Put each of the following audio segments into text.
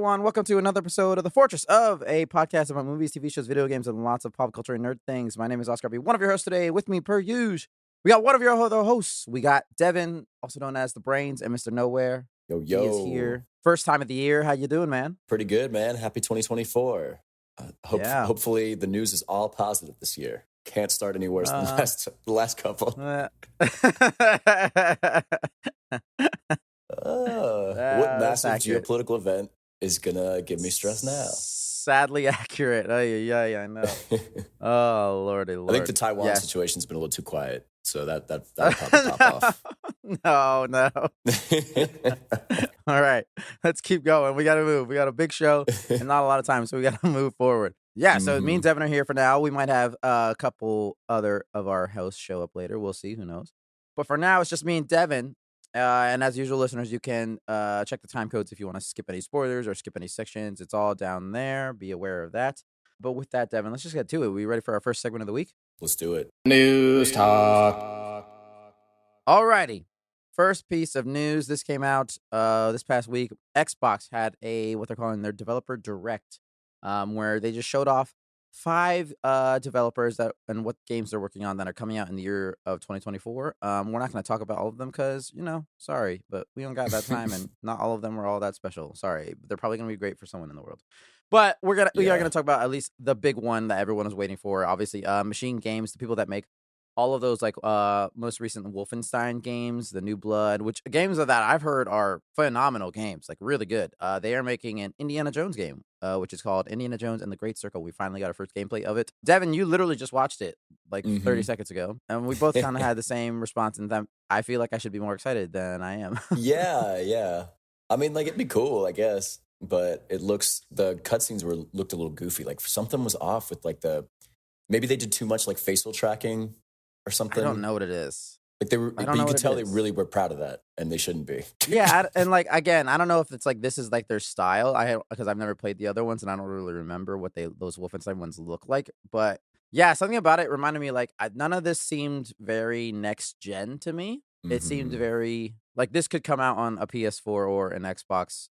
everyone. Welcome to another episode of the Fourtress, of a podcast about movies, TV shows, video games, and lots of pop culture and nerd things. My name is Scargiver, one of your hosts today. With me, per usual, we got one of your other hosts. We got Devin, also known as The Brains, and Mr. Nowhere. Yo. He is here. First time of the year. How you doing, man? Pretty good, man. Happy 2024. Hopefully the news is all positive this year. Can't start any worse than the last couple. What massive geopolitical event is going to give me stress now? Sadly accurate. I know. Oh, lordy lord. I think the Taiwan situation's been a little too quiet, so that'll probably pop off. No. All right, let's keep going. We got to move. We got a big show and not a lot of time, so we got to move forward. Yeah, so me and Devin are here for now. We might have a couple other of our hosts show up later. We'll see. Who knows? But for now, it's just me and Devin. And as usual, listeners, you can check the time codes if you want to skip any spoilers or skip any sections. It's all down there. Be aware of that. But with that, Devin, let's just get to it. We ready for our first segment of the week? Let's do it. News talk. Alrighty. First piece of news. This came out this past week. Xbox had what they're calling their developer direct, where they just showed off 5 developers and what games they're working on that are coming out in the year of 2024. We're not going to talk about all of them because, sorry, but we don't got that time, and not all of them are all that special. Sorry, they're probably going to be great for someone in the world. But we are going to talk about at least the big one that everyone is waiting for. Obviously, Machine Games, the people that make all of those most recent Wolfenstein games, the New Blood, which games of that I've heard are phenomenal games, like really good. They are making an Indiana Jones game, which is called Indiana Jones and the Great Circle. We finally got our first gameplay of it. Devin, you literally just watched it 30 seconds ago, and we both kind of had the same response. And I feel like I should be more excited than I am. Yeah. I mean, it'd be cool, I guess, but the cutscenes looked a little goofy. Like something was off with maybe they did too much facial tracking or something. I don't know what it is. But you could tell they really were proud of that, and they shouldn't be. Yeah, and again, I don't know if it's this is their style. Because I've never played the other ones, and I don't really remember what those Wolfenstein ones look like. But yeah, something about it reminded me none of this seemed very next gen to me. It seemed very this could come out on a PS4 or an Xbox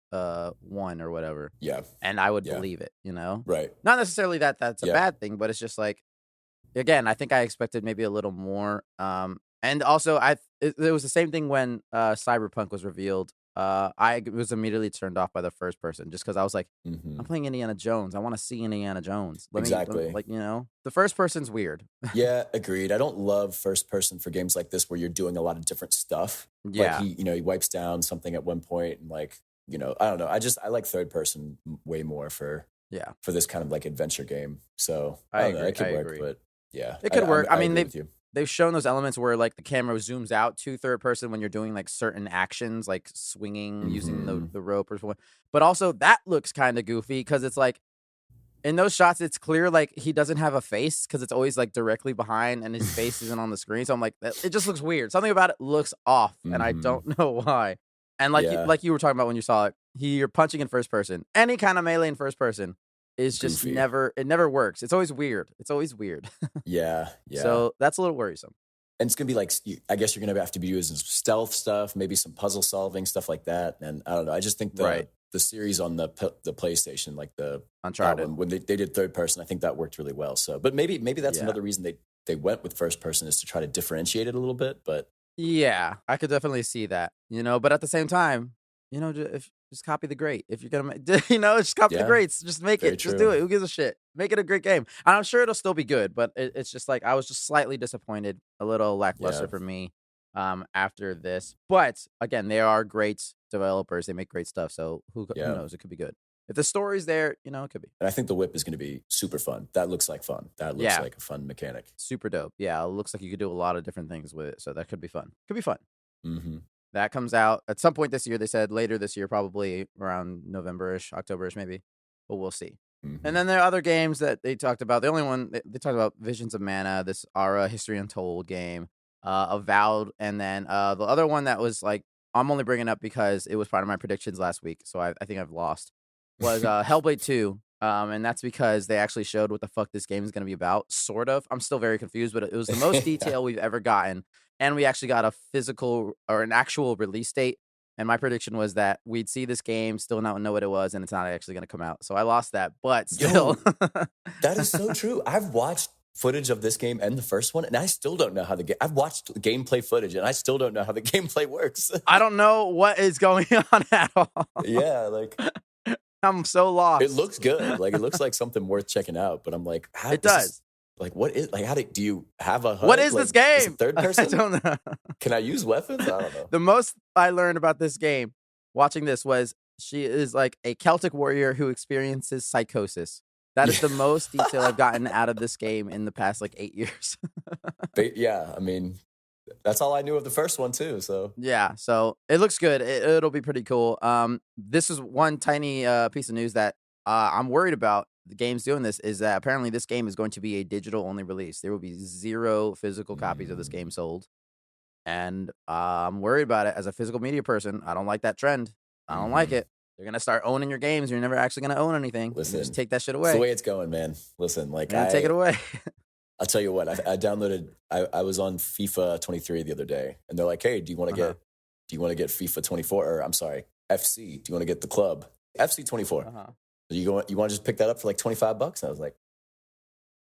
One or whatever. Yeah, and I would believe it. Right? Not necessarily that's a bad thing, but it's just again, I think I expected maybe a little more. And also, it was the same thing when Cyberpunk was revealed. I was immediately turned off by the first person just because I was like, I'm playing Indiana Jones. I want to see Indiana Jones. Exactly. The first person's weird. Yeah, agreed. I don't love first person for games like this where you're doing a lot of different stuff. Yeah. He wipes down something at one point and I don't know. I like third person way more for this kind of adventure game. So I don't know. It could work, but yeah. It could work. I mean, they've shown those elements where the camera zooms out to third person when you're doing certain actions, like swinging using the rope or something. But also that looks kind of goofy because it's in those shots it's clear he doesn't have a face because it's always directly behind and his face isn't on the screen. So I'm it just looks weird. Something about it looks off, and I don't know why. And you were talking about when you saw it, you're punching in first person. Any kind of melee in first person is just goofy. it never works. It's always weird. Yeah. So that's a little worrisome. And it's going to be I guess you're going to have to be using stealth stuff, maybe some puzzle solving, stuff like that. And I don't know. I just think the series on the PlayStation, the Uncharted, when they did third person, I think that worked really well. So, but maybe that's another reason they went with first person is to try to differentiate it a little bit. But yeah, I could definitely see that, but at the same time, just copy the great. If you're gonna, just copy the greats. Just make it. Just do it. Who gives a shit? Make it a great game. And I'm sure it'll still be good, but it's just I was just slightly disappointed, a little lackluster for me after this. But again, they are great developers. They make great stuff. So who knows? It could be good. If the story's there, it could be. And I think the whip is going to be super fun. That looks like fun. That looks like a fun mechanic. Super dope. Yeah, it looks like you could do a lot of different things with it. So that could be fun. Could be fun. That comes out at some point this year. They said later this year, probably around November-ish, October-ish maybe. But we'll see. And then there are other games that they talked about. The only one, they talked about Visions of Mana, this Ara History Untold game, Avowed. And then the other one that was I'm only bringing up because it was part of my predictions last week. So I think I've lost. Was Hellblade 2. And that's because they actually showed what the fuck this game is going to be about. Sort of. I'm still very confused, but it was the most detail we've ever gotten. And we actually got a physical or an actual release date And my prediction was that we'd see this game, still not know what it was, and it's not actually going to come out. So I lost that, but still. That is so true. I've watched footage of this game and the first one, and I still don't know how the game. I've watched gameplay footage, and I still don't know how the gameplay works. I don't know what is going on at all. Yeah, like I'm so lost. it looks good. Like it looks like something worth checking out. But I'm like, it does. Like what is like? How do you have a HUD? What is like, this game? Is it third person? I don't know. Can I use weapons? I don't know. The most I learned about this game watching this was she is like a Celtic warrior who experiences psychosis. That is the most detail I've gotten out of this game in the past like 8 years. Yeah, I mean, that's all I knew of the first one too. So yeah, so it looks good. It'll be pretty cool. This is one tiny piece of news that I'm worried about. The game's doing this is that apparently this game is going to be a digital only release. There will be 0 physical copies of this game sold, and I'm worried about it as a physical media person. I don't like that trend. I don't like it. They're gonna start owning your games. You're never actually gonna own anything. Listen, just take that shit away. It's the way it's going, man. Listen, like take it away. I'll tell you what. I downloaded. I was on FIFA 23 the other day, and they're like, "Hey, do you want to get FIFA 24? Or I'm sorry, FC? Do you want to get the club FC 24? You want to just pick that up for like $25?" And I was like,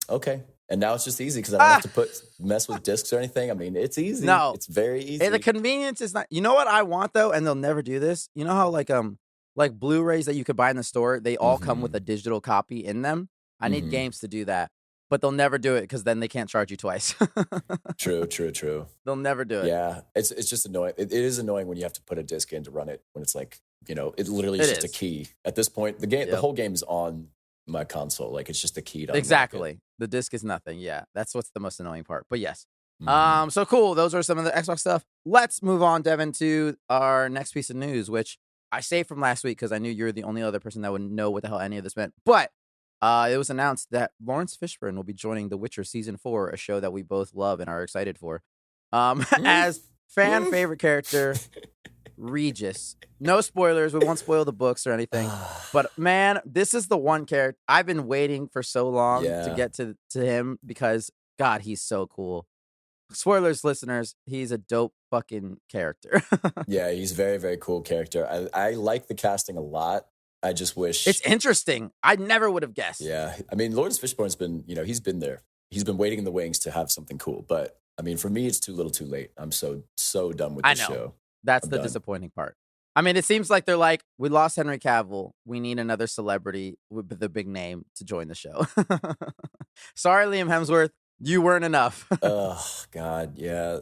"Okay." And now it's just easy because I don't have to mess with discs or anything. I mean, it's easy. No, it's very easy. And the convenience is not. You know what I want though, and they'll never do this. You know how like Blu-rays that you could buy in the store, they all come with a digital copy in them. I need games to do that, but they'll never do it because then they can't charge you twice. True. They'll never do it. Yeah, it's just annoying. It is annoying when you have to put a disc in to run it. When it's like, it literally is just a key. At this point, the whole game is on my console. Like it's just a key to exactly. The disc is nothing. Yeah, that's what's the most annoying part. But yes. So cool. Those are some of the Xbox stuff. Let's move on, Devin, to our next piece of news, which I saved from last week because I knew you're the only other person that would know what the hell any of this meant. But it was announced that Laurence Fishburne will be joining The Witcher Season 4, a show that we both love and are excited for, as fan favorite character Regis. No spoilers. We won't spoil the books or anything. But man, this is the one character I've been waiting for so long to get to him because, God, he's so cool. Spoilers, listeners, he's a dope fucking character. Yeah, he's a very, very cool character. I like the casting a lot. I just wish... It's interesting. I never would have guessed. Yeah. I mean, Laurence Fishburne's been, he's been there. He's been waiting in the wings to have something cool. But, I mean, for me, it's too little too late. I'm so done with this show. That's the disappointing part. I mean, it seems like they're like, we lost Henry Cavill. We need another celebrity with the big name to join the show. Sorry, Liam Hemsworth. You weren't enough. Oh, God. Yeah.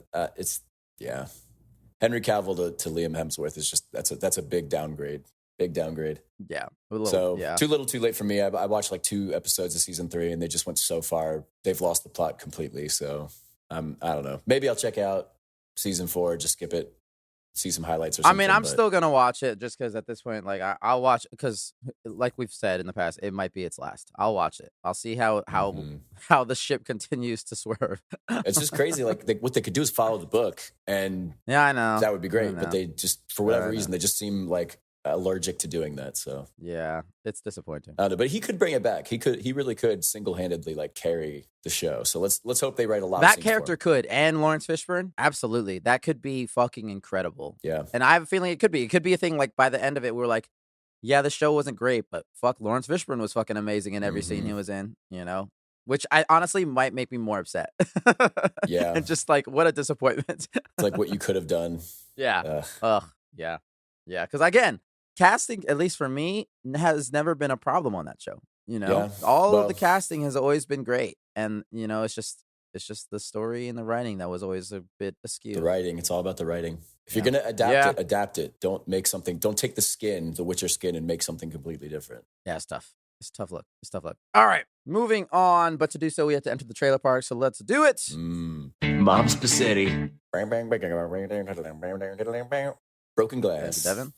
Henry Cavill to Liam Hemsworth is just, that's a big downgrade. Big downgrade. Yeah. Too little too late for me. I watched like 2 episodes of season 3 and they just went so far. They've lost the plot completely. So I don't know. Maybe I'll check out season 4, just skip it, see some highlights or something. I mean, I'm still going to watch it just because at this point, like I'll watch because like we've said in the past, it might be its last. I'll watch it. I'll see how the ship continues to swerve. It's just crazy. Like what they could do is follow the book and yeah, I know that would be great. But they just, for whatever reason, they just seem like allergic to doing that. So yeah, it's disappointing. I don't know, but he could bring it back. He really could single-handedly like carry the show. So let's hope they write a lot. That character could, and Laurence Fishburne, absolutely, that could be fucking incredible. Yeah, and I have a feeling it could be a thing. Like by the end of it, we're like, yeah, the show wasn't great, but fuck, Laurence Fishburne was fucking amazing in every scene he was in. Which I honestly might make me more upset. Yeah, and just like what a disappointment. It's like what you could have done. Yeah. Yeah. Because again, casting, at least for me, has never been a problem on that show. All of the casting has always been great, and it's just the story and the writing that was always a bit askew. The writing, it's all about the writing. If you're gonna adapt it. Don't take the Witcher skin and make something completely different. Yeah, it's tough. It's tough luck. All right, moving on. But to do so, we have to enter the trailer park. So let's do it. Mom's Spaghetti. Broken glass. Thank you,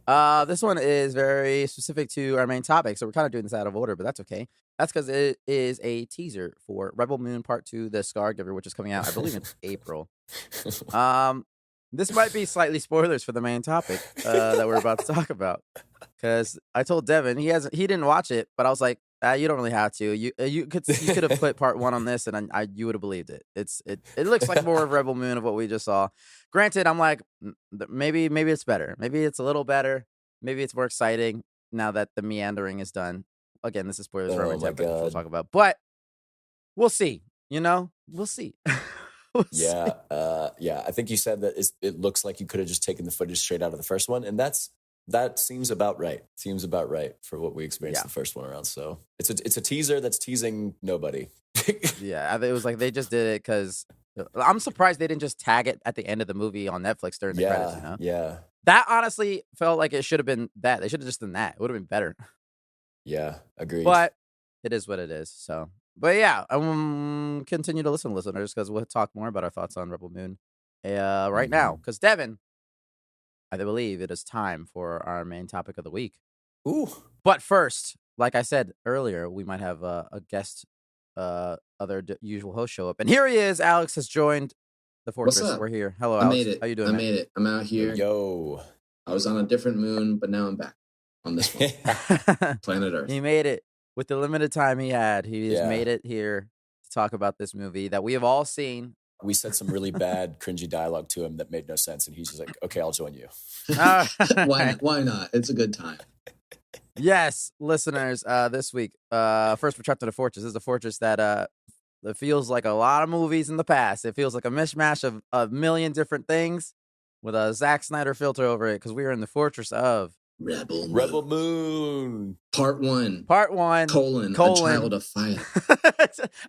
Devin. This one is very specific to our main topic, so we're kind of doing this out of order, but that's okay. That's because it is a teaser for Rebel Moon Part 2, The Scargiver, which is coming out, I believe, in April. This might be slightly spoilers for the main topic that we're about to talk about, because I told Devin he didn't watch it, but I was like, You don't really have to. You could have put part 1 on this, and you would have believed it. It looks like more of Rebel Moon of what we just saw. Granted, I'm like maybe it's better. Maybe it's a little better. Maybe it's more exciting now that the meandering is done. Again, this is spoilers for every type we'll talk about, but we'll see. We'll see. Yeah. I think you said that it looks like you could have just taken the footage straight out of the first one, and that seems about right. Seems about right for what we experienced the first one around. So it's a teaser that's teasing nobody. Yeah, it was like they just did it because I'm surprised they didn't just tag it at the end of the movie on Netflix during the credits. Yeah. That honestly felt like it should have been that. They should have just done that. It would have been better. Yeah, agreed. But it is what it is. So, but yeah, continue to listen, listeners, because we'll talk more about our thoughts on Rebel Moon right now. Because Devin, I believe it is time for our main topic of the week. Ooh. But first, like I said earlier, we might have a guest, usual host show up. And here he is. Alex has joined the Fourtress. What's up? We're here. Hello, Alex. I made it. How you doing, I man? made it. I'm out here. Yo. I was on a different moon, but now I'm back on this one. Planet Earth. He made it with the limited time he had. He has made it here to talk about this movie that we have all seen. We said some really bad, cringy dialogue to him that made no sense, and he's just like, "Okay, I'll join you." Why not? It's a good time. Yes, listeners. This week, first we're trapped in a fortress. This is a fortress that it feels like a lot of movies in the past. It feels like a mishmash of a million different things with a Zack Snyder filter over it because we are in the fortress of Rebel Moon. Part 1. Colon. A Child of Fire.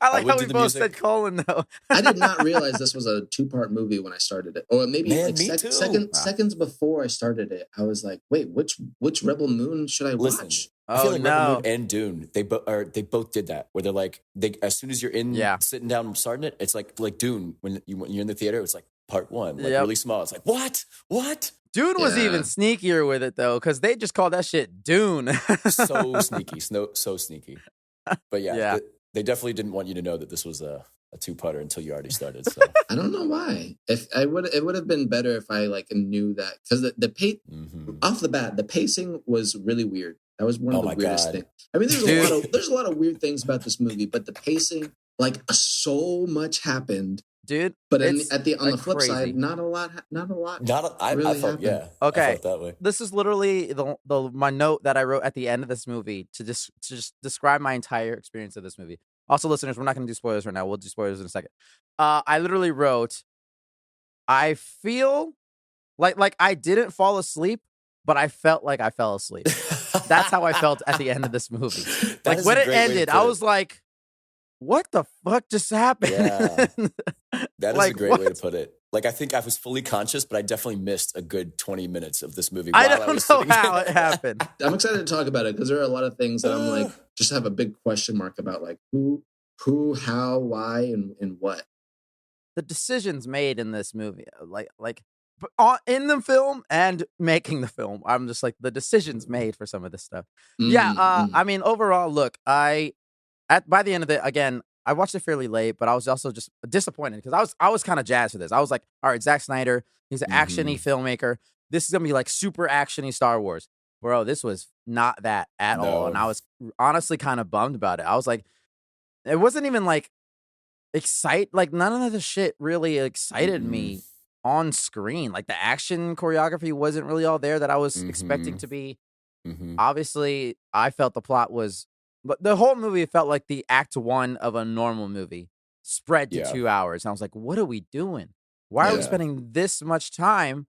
I like how we both said colon, though. I did not realize this was a 2-part movie when I started it. Or maybe seconds before I started it, I was like, wait, which Rebel Moon should I watch? I feel like Rebel Moon and Dune, they both did that, where they're like, as soon as you're in, sitting down and starting it, it's like Dune, when you're in the theater, it's like part 1, really small. It's like, what? Dune was even sneakier with it, though, because they just called that shit Dune. So sneaky, so sneaky. But they definitely didn't want you to know that this was a 2-parter until you already started. So I don't know why. It would have been better if I knew that, because the off the bat, the pacing was really weird. That was one of the weirdest things. I mean, there's a lot of weird things about this movie, but the pacing, so much happened. Dude, but on the flip side, not a lot. I felt okay. I felt that way. This is literally my note that I wrote at the end of this movie to just describe my entire experience of this movie. Also, listeners, we're not going to do spoilers right now. We'll do spoilers in a second. I literally wrote, I feel like I didn't fall asleep, but I felt like I fell asleep. That's how I felt at the end of this movie. Like when it ended, I was like, what the fuck just happened? Yeah. That is a great way to put it. Like, I think I was fully conscious, but I definitely missed a good 20 minutes of this movie. I don't know how it happened. I'm excited to talk about it because there are a lot of things that I'm like, just have a big question mark about, like who, how, why, and what. The decisions made in this movie, like in the film and making the film, I'm just like, the decisions made for some of this stuff. I mean, overall, look, by the end of it, again, I watched it fairly late, but I was also just disappointed because I was kind of jazzed for this. I was like, all right, Zack Snyder, he's an action-y filmmaker. This is going to be like super action-y Star Wars. Bro, this was not that at all. And I was honestly kind of bummed about it. I was like, it wasn't even like like none of the shit really excited me on screen. Like the action choreography wasn't really all there that I was expecting to be. Obviously, I felt the plot was, but the whole movie felt like the act 1 of a normal movie spread to 2 hours. And I was like, what are we doing? Why are we spending this much time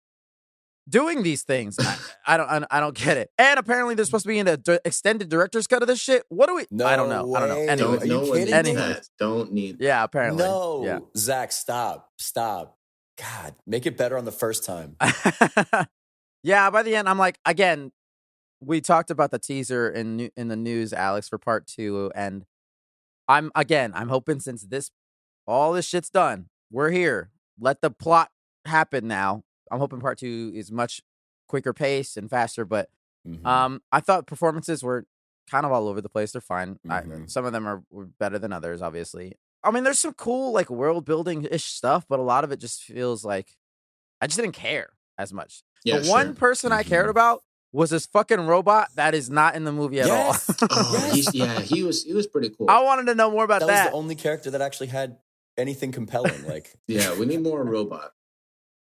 doing these things? I don't get it. And apparently there's supposed to be an extended director's cut of this shit. What do we? I don't know. Anyways, are you kidding me? Don't need. Yeah, apparently. No, yeah. Zach, stop. God, make it better on the first time. Yeah, by the end, I'm like, again, we talked about the teaser in the news, Alex, for part 2, and I'm hoping since all this shit's done, we're here. Let the plot happen now. I'm hoping part 2 is much quicker pace and faster, but I thought performances were kind of all over the place. They're fine. Some of them were better than others, obviously. I mean, there's some cool like world building ish stuff, but a lot of it just feels like I just didn't care as much. The one person I cared about was this fucking robot that is not in the movie at all. He was pretty cool. I wanted to know more about that. That was the only character that actually had anything compelling. Like, yeah, we need more robot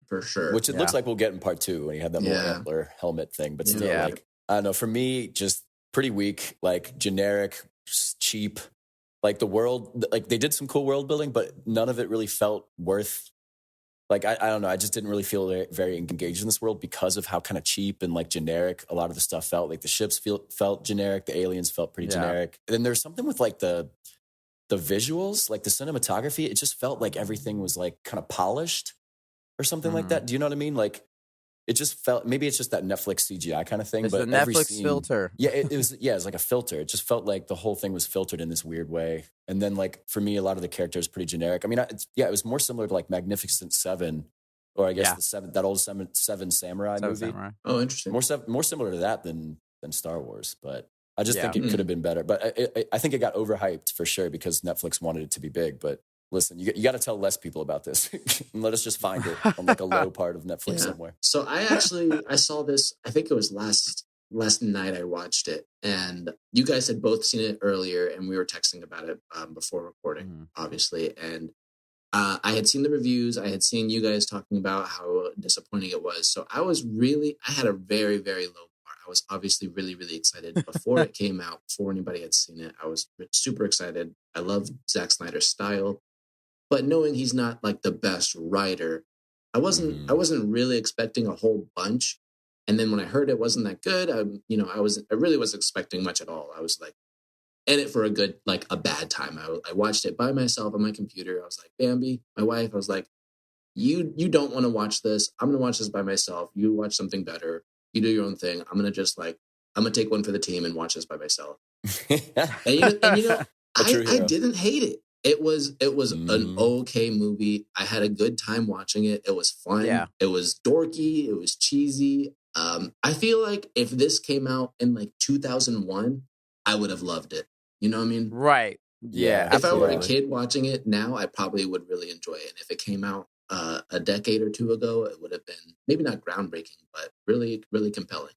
for sure. Which it looks like we'll get in part 2 when he had that more antler helmet thing. But still, like, I don't know. For me, just pretty weak, like generic, cheap. Like the world, like they did some cool world building, but none of it really felt worth. Like, I don't know. I just didn't really feel very engaged in this world because of how kind of cheap and like generic a lot of the stuff felt. Like the ships felt generic. The aliens felt pretty generic. And then there's something with like the visuals, like the cinematography. It just felt like everything was like kind of polished or something like that. Do you know what I mean? Like it just felt, maybe it's just that Netflix CGI kind of thing. It's but the Netflix filter. Yeah, it was. Yeah, it's like a filter. It just felt like the whole thing was filtered in this weird way. And then, like for me, a lot of the characters pretty generic. I mean, it was more similar to like Magnificent Seven, or I guess that old Seven Samurai movie. Samurai. Oh, interesting. More similar to that than Star Wars, but I just think it could have been better. But I think it got overhyped for sure because Netflix wanted it to be big. But listen, you got to tell less people about this and let us just find it on like a low part of Netflix somewhere. So I saw this, I think it was last night I watched it, and you guys had both seen it earlier, and we were texting about it before recording, obviously. And I had seen the reviews. I had seen you guys talking about how disappointing it was. So I had a very, very low bar. I was obviously really, really excited before it came out, before anybody had seen it. I was super excited. I love Zack Snyder's style. But knowing he's not like the best writer, I wasn't really expecting a whole bunch. And then when I heard it wasn't that good, I really wasn't expecting much at all. I was like in it for a bad time. I watched it by myself on my computer. I was like, Bambi, my wife, I was like, you don't want to watch this. I'm going to watch this by myself. You watch something better. You do your own thing. I'm going to take one for the team and watch this by myself. and I didn't hate it. It was an okay movie. I had a good time watching it. It was fun. Yeah. It was dorky. It was cheesy. I feel like if this came out in like 2001, I would have loved it. You know what I mean? Right. Yeah. If I were a kid watching it now, I probably would really enjoy it. And if it came out a decade or two ago, it would have been maybe not groundbreaking, but really, really compelling.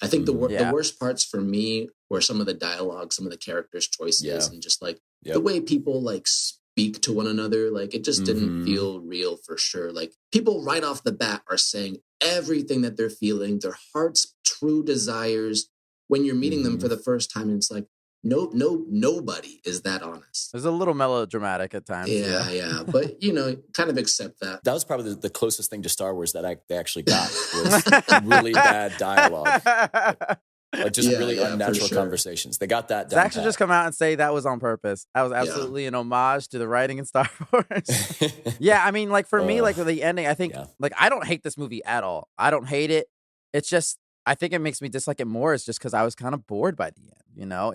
I think the worst parts for me were some of the dialogue, some of the characters' choices, and just like the way people like speak to one another. Like it just didn't feel real for sure. Like people right off the bat are saying everything that they're feeling, their heart's true desires when you're meeting them for the first time. And it's like, nobody is that honest. It's a little melodramatic at times. Yeah. But, kind of accept that. That was probably the closest thing to Star Wars that they actually got was really bad dialogue. Like just really unnatural conversations. They got that down. Zach should just come out and say that was on purpose. That was absolutely an homage to the writing in Star Wars. Yeah, I mean, like for me, like the ending, I think like I don't hate this movie at all. I don't hate it. It's just I think it makes me dislike it more. It's just because I was kind of bored by the end.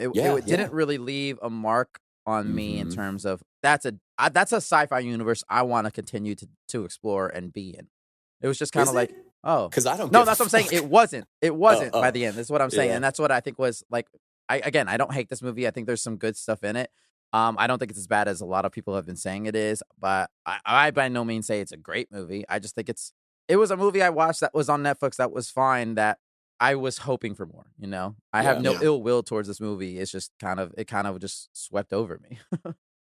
It didn't really leave a mark on me in terms of that's a sci-fi universe I want to continue to explore and be in. It was just kind of like. Oh, because I don't. No, that's what I'm saying. It wasn't by the end. That's what I'm saying, and that's what I think was like. I don't hate this movie. I think there's some good stuff in it. I don't think it's as bad as a lot of people have been saying it is, but I by no means say it's a great movie. I just think it was a movie I watched that was on Netflix that was fine. That I was hoping for more. I have no ill will towards this movie. It's just kind of just swept over me.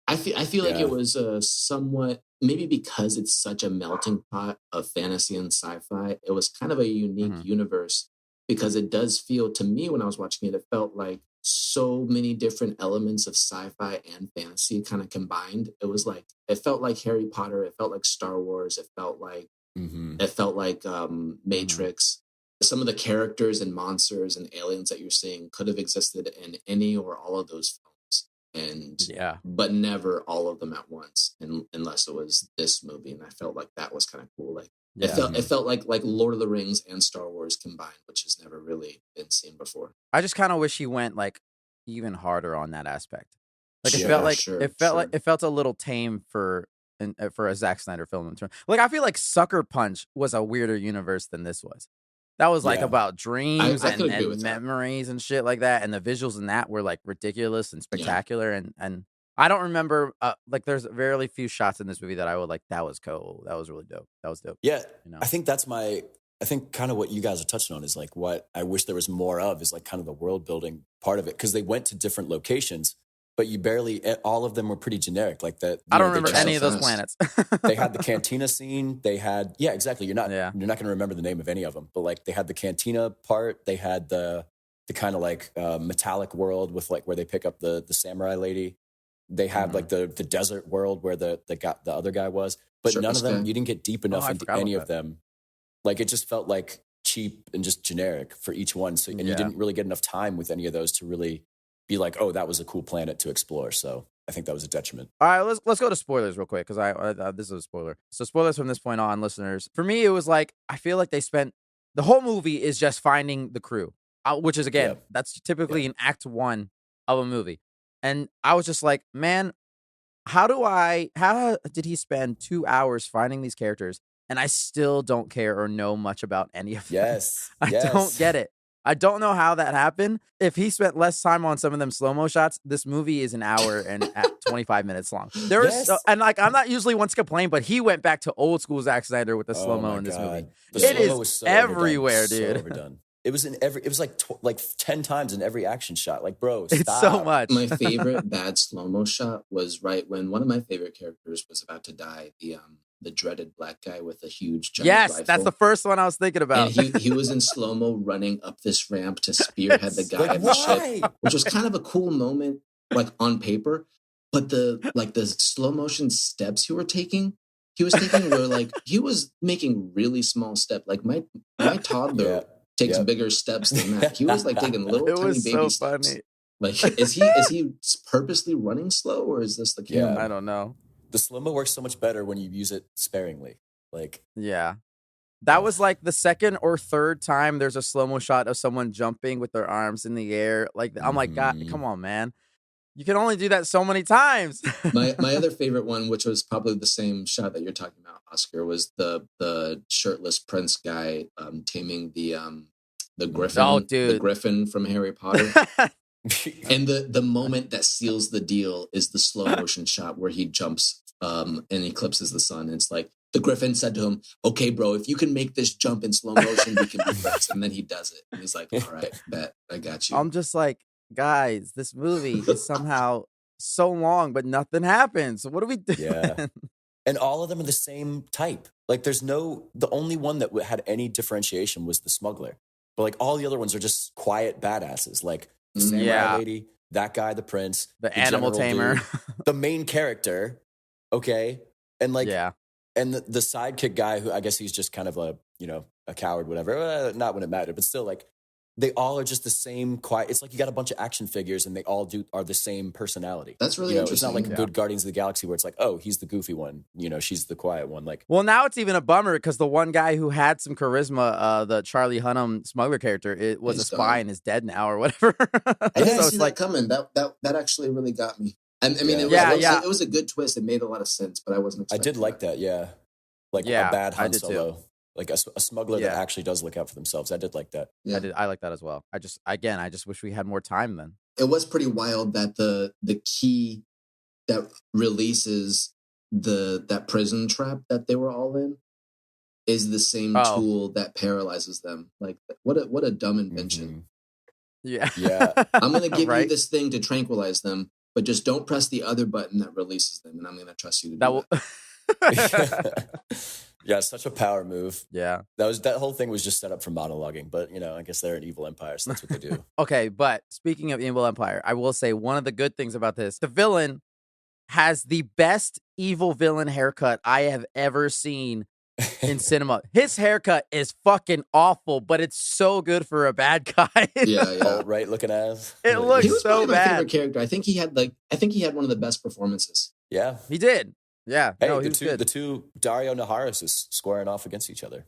I feel like it was somewhat, maybe because it's such a melting pot of fantasy and sci-fi, it was kind of a unique universe because it does feel, to me when I was watching it, it felt like so many different elements of sci-fi and fantasy kind of combined. It felt like Harry Potter. It felt like Star Wars. It felt like Matrix. Some of the characters and monsters and aliens that you're seeing could have existed in any or all of those films. But never all of them at once, unless it was this movie, and I felt like that was kind of cool. Like it felt like Lord of the Rings and Star Wars combined, which has never really been seen before. I just kind of wish he went like even harder on that aspect. Like it felt a little tame for a Zack Snyder film. Like I feel like Sucker Punch was a weirder universe than this was. That was like about dreams and memories and shit like that. And the visuals in that were like ridiculous and spectacular. And I don't remember, like there's very few shots in this movie that I would like, that was cool. That was really dope. That was dope. Yeah. I think that's I think kind of what you guys are touching on is like what I wish there was more of is like kind of the world building part of it. Because they went to different locations, but you barely, all of them were pretty generic. Like that. I don't remember any of those planets. They had the cantina scene. They had, yeah, exactly. You're not going to remember the name of any of them, but like they had the cantina part. They had the kind of like metallic world with like where they pick up the samurai lady. They had like the desert world where the other guy was, but none of them, you didn't get deep enough into any of them. Like it just felt like cheap and just generic for each one. So, and you didn't really get enough time with any of those to really be like, oh, that was a cool planet to explore. So I think that was a detriment. All right, let's go to spoilers real quick because this is a spoiler. So spoilers from this point on, listeners. For me, it was like I feel like they spent the whole movie is just finding the crew, which is again that's typically in Act 1 of a movie, and I was just like, man, how did he spend 2 hours finding these characters? And I still don't care or know much about any of them. Yes. I don't get it. I don't know how that happened. If he spent less time on some of them slow-mo shots, this movie is an hour and 25 minutes long. There is, and like I'm not usually one to complain, but he went back to old school Zack Snyder with the slow-mo in this movie. It is so everywhere, dude. So overdone. It was in every. It was like 10 times in every action shot. Like, bro, stop. It's so much. My favorite bad slow-mo shot was right when one of my favorite characters was about to die. The dreaded black guy with a huge giant rifle. That's the first one I was thinking about. And he was in slow-mo running up this ramp to spearhead the guy in the ship, which was kind of a cool moment, like on paper. But the slow motion steps he was taking were like he was making really small steps. Like my toddler takes bigger steps than that. He was like taking little tiny baby steps. Funny. Like is he purposely running slow or is this the camera? I don't know. The slow-mo works so much better when you use it sparingly. Like, that was like the second or third time there's a slow-mo shot of someone jumping with their arms in the air. Like, I'm like, God, come on, man. You can only do that so many times. my other favorite one, which was probably the same shot that you're talking about, Oscar, was the shirtless prince guy taming the griffin, the griffin from Harry Potter. And the moment that seals the deal is the slow motion shot where he jumps and eclipses the sun. And it's like the griffin said to him, "Okay, bro, if you can make this jump in slow motion, we can be friends." And then he does it. And he's like, "All right, bet, I got you." I'm just like, guys, this movie is somehow so long, but nothing happens. What are we doing? Yeah. And all of them are the same type. Like the only one that had any differentiation was the smuggler. But like all the other ones are just quiet badasses. Like the samurai lady, that guy, the prince, the animal tamer, dude, the main character, okay, and like, and the sidekick guy who I guess he's just kind of a coward, whatever. Not when it mattered, but still, like they all are just the same quiet. It's like you got a bunch of action figures and they all are the same personality. That's really interesting. It's not like good Guardians of the Galaxy where it's like, oh, he's the goofy one, she's the quiet one. Like, well, now it's even a bummer because the one guy who had some charisma, the Charlie Hunnam smuggler character, it was a spy and is dead now or whatever. I didn't see that coming. That actually really got me. I mean, it was a good twist. It made a lot of sense, but I wasn't expecting I did like that. Yeah. Like a bad Han Solo. Too. Like a smuggler that actually does look out for themselves. I did like that. Yeah. I like that as well. I just wish we had more time then. It was pretty wild that the key that releases that prison trap that they were all in is the same tool that paralyzes them. Like what a dumb invention. Mm-hmm. Yeah. I'm gonna give you this thing to tranquilize them, but just don't press the other button that releases them, and I'm gonna trust you to do that. Yeah, such a power move. Yeah. That whole thing was just set up for monologuing, but I guess they're an evil empire, so that's what they do. Okay, but speaking of evil empire, I will say one of the good things about this, the villain has the best evil villain haircut I have ever seen in cinema. His haircut is fucking awful, but it's so good for a bad guy. Yeah. Right looking ass. It looks he was so my bad. Favorite character. I think he had one of the best performances. Yeah. He did. Yeah. Hey, no, the two Dario Naharis is squaring off against each other.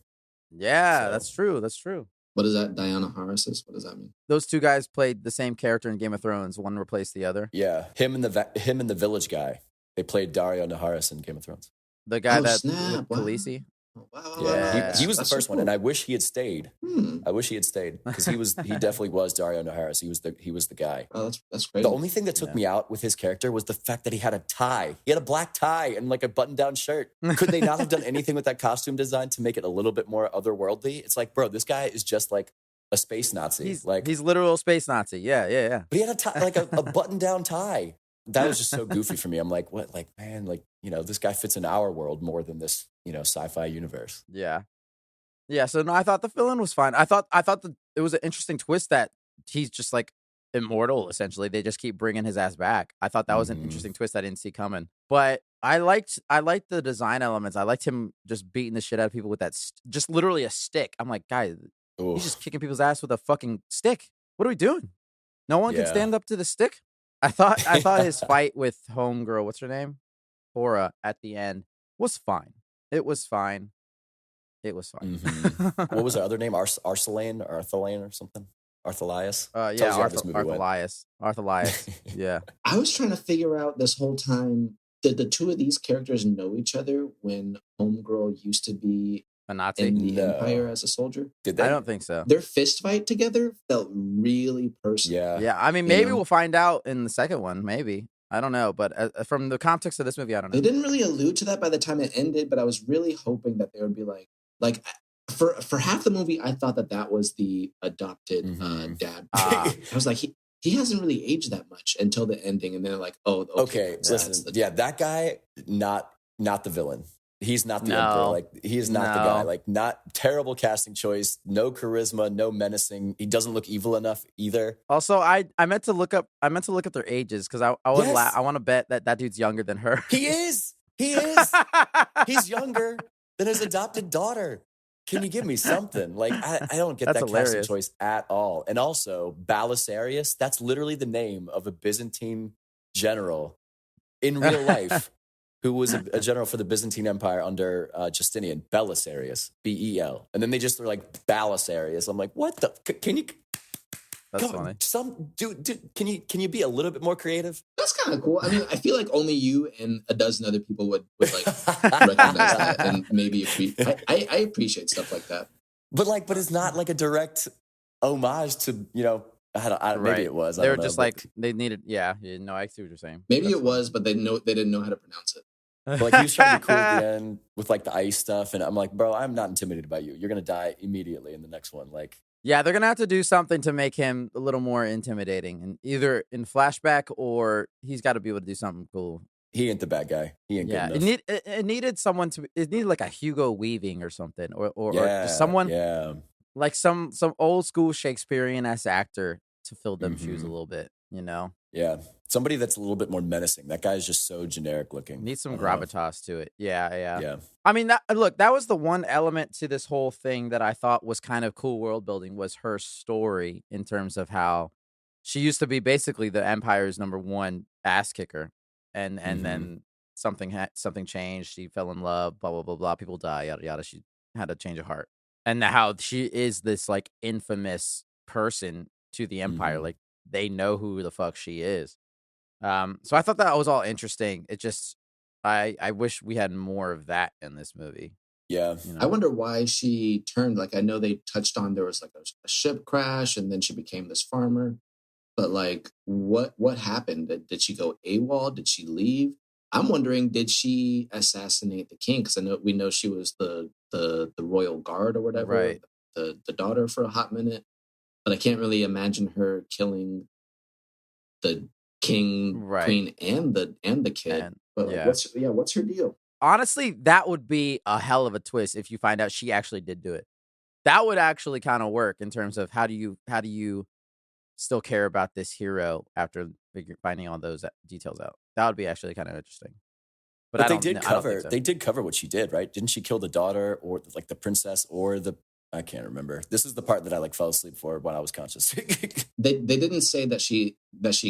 Yeah, that's true. That's true. What is that? Diana Harris? What does that mean? Those two guys played the same character in Game of Thrones. One replaced the other. Yeah. Him and the village guy. They played Dario Naharis in Game of Thrones. The guy Khaleesi. Wow. Yeah, he was the That's so first one, cool. and I wish he had stayed. I wish he had stayed because he definitely was Dario Naharis. He was the guy. Oh, that's great. The only thing that took me out with his character was the fact that he had a tie. He had a black tie and like a button-down shirt. Could they not have done anything with that costume design to make it a little bit more otherworldly? It's like, bro, this guy is just like a space Nazi. He's literal space Nazi. Yeah. But he had a tie, like a button-down tie. That was just so goofy for me. I'm like, what? Like, man, like, this guy fits in our world more than this, sci-fi universe. Yeah. So no, I thought the villain was fine. I thought that it was an interesting twist that he's just like immortal. Essentially, they just keep bringing his ass back. I thought that was an interesting twist I didn't see coming. But I liked the design elements. I liked him just beating the shit out of people with that, just literally a stick. I'm like, guys, he's just kicking people's ass with a fucking stick. What are we doing? No one can stand up to the stick. I thought his fight with Homegirl, what's her name? Cora, at the end was fine. It was fine. Mm-hmm. What was the other name? Arthelaine or something? Arthelius? Arthelius. Yeah. I was trying to figure out this whole time, did the two of these characters know each other when Homegirl used to be a Nazi in the Empire as a soldier? Did they? I don't think so. Their fist fight together felt really personal. Yeah. I mean, maybe we'll find out in the second one. Maybe. I don't know, but from the context of this movie, I don't know. They didn't really allude to that by the time it ended, but I was really hoping that they would be like for half the movie, I thought that was the adopted dad. I was like, he hasn't really aged that much until the ending, and then like, oh, okay. Listen, that guy, not the villain. He's not the emperor. Like, he is not the guy. Like, not terrible casting choice. No charisma. No menacing. He doesn't look evil enough either. Also, I meant to look up their ages because I want to bet that dude's younger than her. He is. He's younger than his adopted daughter. Can you give me something? Like, I don't get that casting choice at all. And also, Belisarius, that's literally the name of a Byzantine general in real life who was a general for the Byzantine Empire under Justinian. Belisarius, B-E-L. And then they just were like, Belisarius. I'm like, what the? Can you? That's funny. Dude, can you be a little bit more creative? That's kind of cool. I mean, I feel like only you and a dozen other people would like recognize that and maybe I appreciate stuff like that. But it's not like a direct homage to, maybe it was. They were just like, they needed, I see what you're saying. Maybe it was, but they didn't know how to pronounce it. But like, he was trying to be cool at the end with like the ice stuff. And I'm like, bro, I'm not intimidated by you. You're going to die immediately in the next one. Like, yeah, they're going to have to do something to make him a little more intimidating, and either in flashback or he's got to be able to do something cool. He ain't the bad guy. He ain't good enough. It needed someone it needed like a Hugo Weaving or something, or just someone like some old school Shakespearean-esque actor to fill them shoes a little bit, Yeah. Somebody that's a little bit more menacing. That guy is just so generic looking. Needs some gravitas to it. Yeah. I mean, that was the one element to this whole thing that I thought was kind of cool world building, was her story in terms of how she used to be basically the Empire's #1 ass kicker. And then something changed. She fell in love, blah, blah, blah, blah. People die, yada, yada. She had a change of heart. And how she is this like infamous person to the Empire. Like, they know who the fuck she is. So I thought that was all interesting. It just, I wish we had more of that in this movie. Yeah. I wonder why she turned. Like, I know they touched on there was like a ship crash and then she became this farmer. But like, what happened? Did she go AWOL? Did she leave? I'm wondering, did she assassinate the king? Because we know she was the royal guard or whatever, right? The daughter for a hot minute. But I can't really imagine her killing the king, queen, and the kid. But like, what's her deal? Honestly, that would be a hell of a twist if you find out she actually did do it. That would actually kind of work in terms of how do you still care about this hero after finding all those details out. That would be actually kind of interesting. But they did cover what she did, right? Didn't she kill the daughter or like the princess or I can't remember. This is the part that I like fell asleep for when I was conscious. They didn't say that she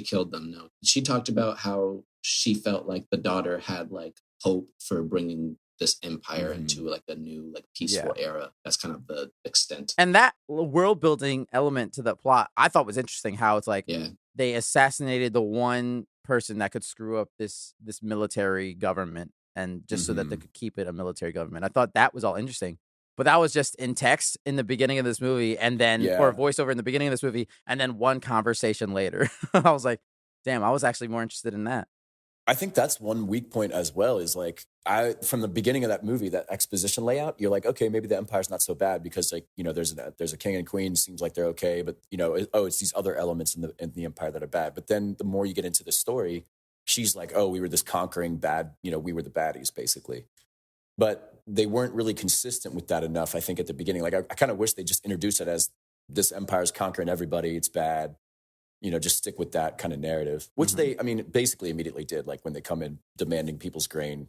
killed them. No, she talked about how she felt like the daughter had like hope for bringing this empire into like a new like peaceful era. That's kind of the extent. And that world building element to the plot, I thought was interesting. How it's like they assassinated the one person that could screw up this military government, and just so that they could keep it a military government. I thought that was all interesting. But that was just in text in the beginning of this movie, and then or a voiceover in the beginning of this movie, and then one conversation later. I was like, damn, I was actually more interested in that. I think that's one weak point as well, is like, from the beginning of that movie, that exposition layout, you're like, okay, maybe the Empire's not so bad because, like, you know, there's a king and queen, seems like they're okay, but, you know, it's these other elements in the Empire that are bad. But then the more you get into the story, she's like, oh, we were this conquering bad, you know, we were the baddies, basically. But they weren't really consistent with that enough, I think, at the beginning. Like, I kind of wish they just introduced it as this Empire's conquering everybody, it's bad. You know, just stick with that kind of narrative, which they, I mean, basically immediately did. Like when they come in demanding people's grain,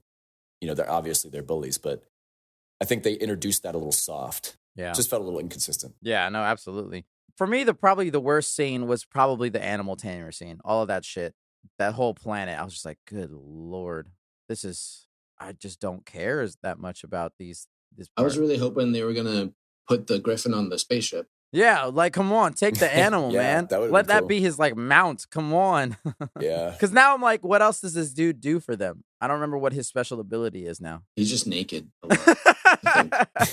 you know, they're bullies, but I think they introduced that a little soft. Yeah. It just felt a little inconsistent. Yeah, no, absolutely. For me, probably the worst scene was probably the animal tamer scene. All of that shit, that whole planet. I was just like, good Lord, I just don't care that much about this part. I was really hoping they were going to put the Griffin on the spaceship. Yeah, like, come on, take the animal, man. Let that be his, like, mount. Come on. Yeah. Because now I'm like, what else does this dude do for them? I don't remember what his special ability is now. He's just naked a lot.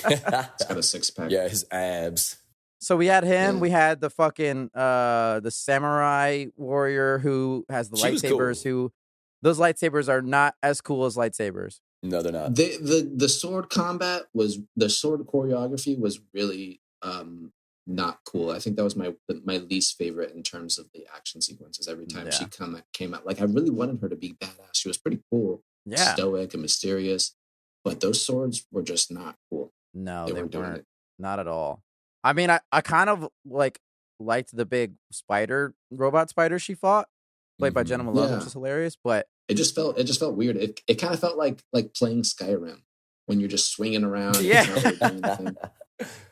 He's got a six-pack. Yeah, his abs. So we had him. Yeah. We had the fucking, the samurai warrior who has the lightsabers, who, those lightsabers are not as cool as lightsabers. No, they're not. The sword combat the sword choreography was really, not cool. I think that was my least favorite in terms of the action sequences. Every time she came out, like, I really wanted her to be badass. She was pretty cool, stoic and mysterious, but those swords were just not cool. No, they weren't. Not at all. I mean, I kind of liked the big robot spider she fought, played by Jenna Malone, which is hilarious. But it just felt weird. It kind of felt like playing Skyrim when you're just swinging around. Yeah.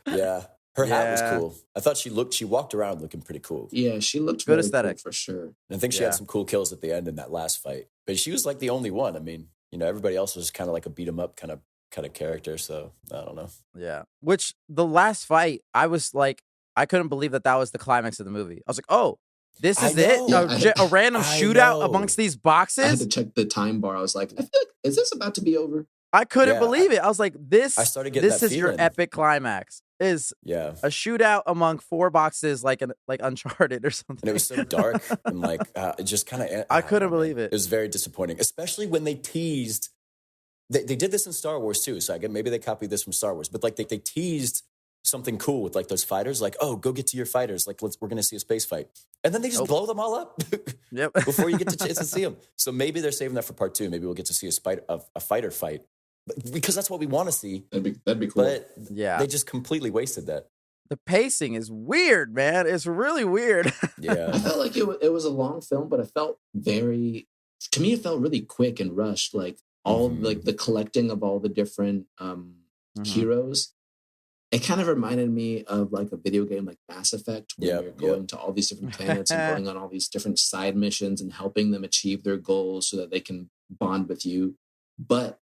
Yeah. Her hat was cool. I thought she walked around looking pretty cool. Yeah, she looked good aesthetic cool for sure. And I think she had some cool kills at the end in that last fight. But she was like the only one. I mean, you know, everybody else was kind of like a beat 'em up kind of character. So I don't know. Yeah. Which the last fight, I was like, I couldn't believe that was the climax of the movie. I was like, oh, this is it? A random shootout amongst these boxes? I had to check the time bar. I was like, I feel like, is this about to be over? I couldn't believe it. I was like, this is your epic climax. Is a shootout among 4 boxes like Uncharted or something. And it was so dark and like it just kind of. I couldn't believe it. It was very disappointing, especially when they teased. They did this in Star Wars too, so maybe they copied this from Star Wars. But like they teased something cool with like those fighters, like, oh, go get to your fighters, like we're gonna see a space fight, and then they just blow them all up before you get the chance to see them. So maybe they're saving that for part 2. Maybe we'll get to see a fighter fight. Because that's what we want to see. That'd be cool. But they just completely wasted that. The pacing is weird, man. It's really weird. Yeah. I felt like it was a long film, but it felt to me, it felt really quick and rushed. Like all like the collecting of all the different heroes. It kind of reminded me of like a video game like Mass Effect, where you're going to all these different planets and going on all these different side missions and helping them achieve their goals so that they can bond with you. But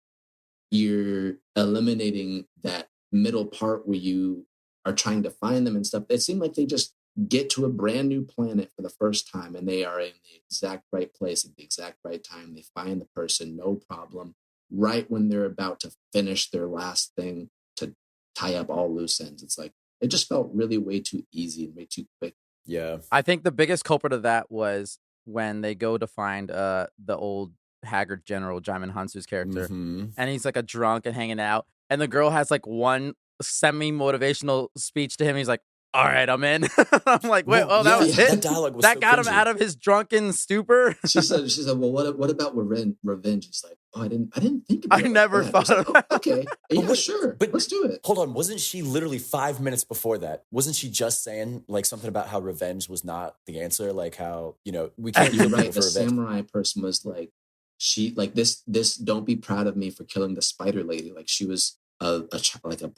you're eliminating that middle part where you are trying to find them and stuff. It seemed like they just get to a brand new planet for the first time and they are in the exact right place at the exact right time. They find the person, no problem, right when they're about to finish their last thing to tie up all loose ends. It's like, it just felt really way too easy and way too quick. Yeah. I think the biggest culprit of that was when they go to find the old haggard general, Jaimin Hansu's character, and he's like a drunk and hanging out, and the girl has like one semi-motivational speech to him. He's like, all right, I'm in. I'm like, wait, that was it? That dialogue was that so got cringy. him out of his drunken stupor. She said, well, what about revenge? He's like, oh, I didn't think about it. I never thought of that. Okay, yeah, sure, but let's do it. Hold on, wasn't she literally 5 minutes before that? Wasn't she just saying like something about how revenge was not the answer? Like how, you know, we can't You're right. The samurai person was like, she like this don't be proud of me for killing the spider lady. Like she was a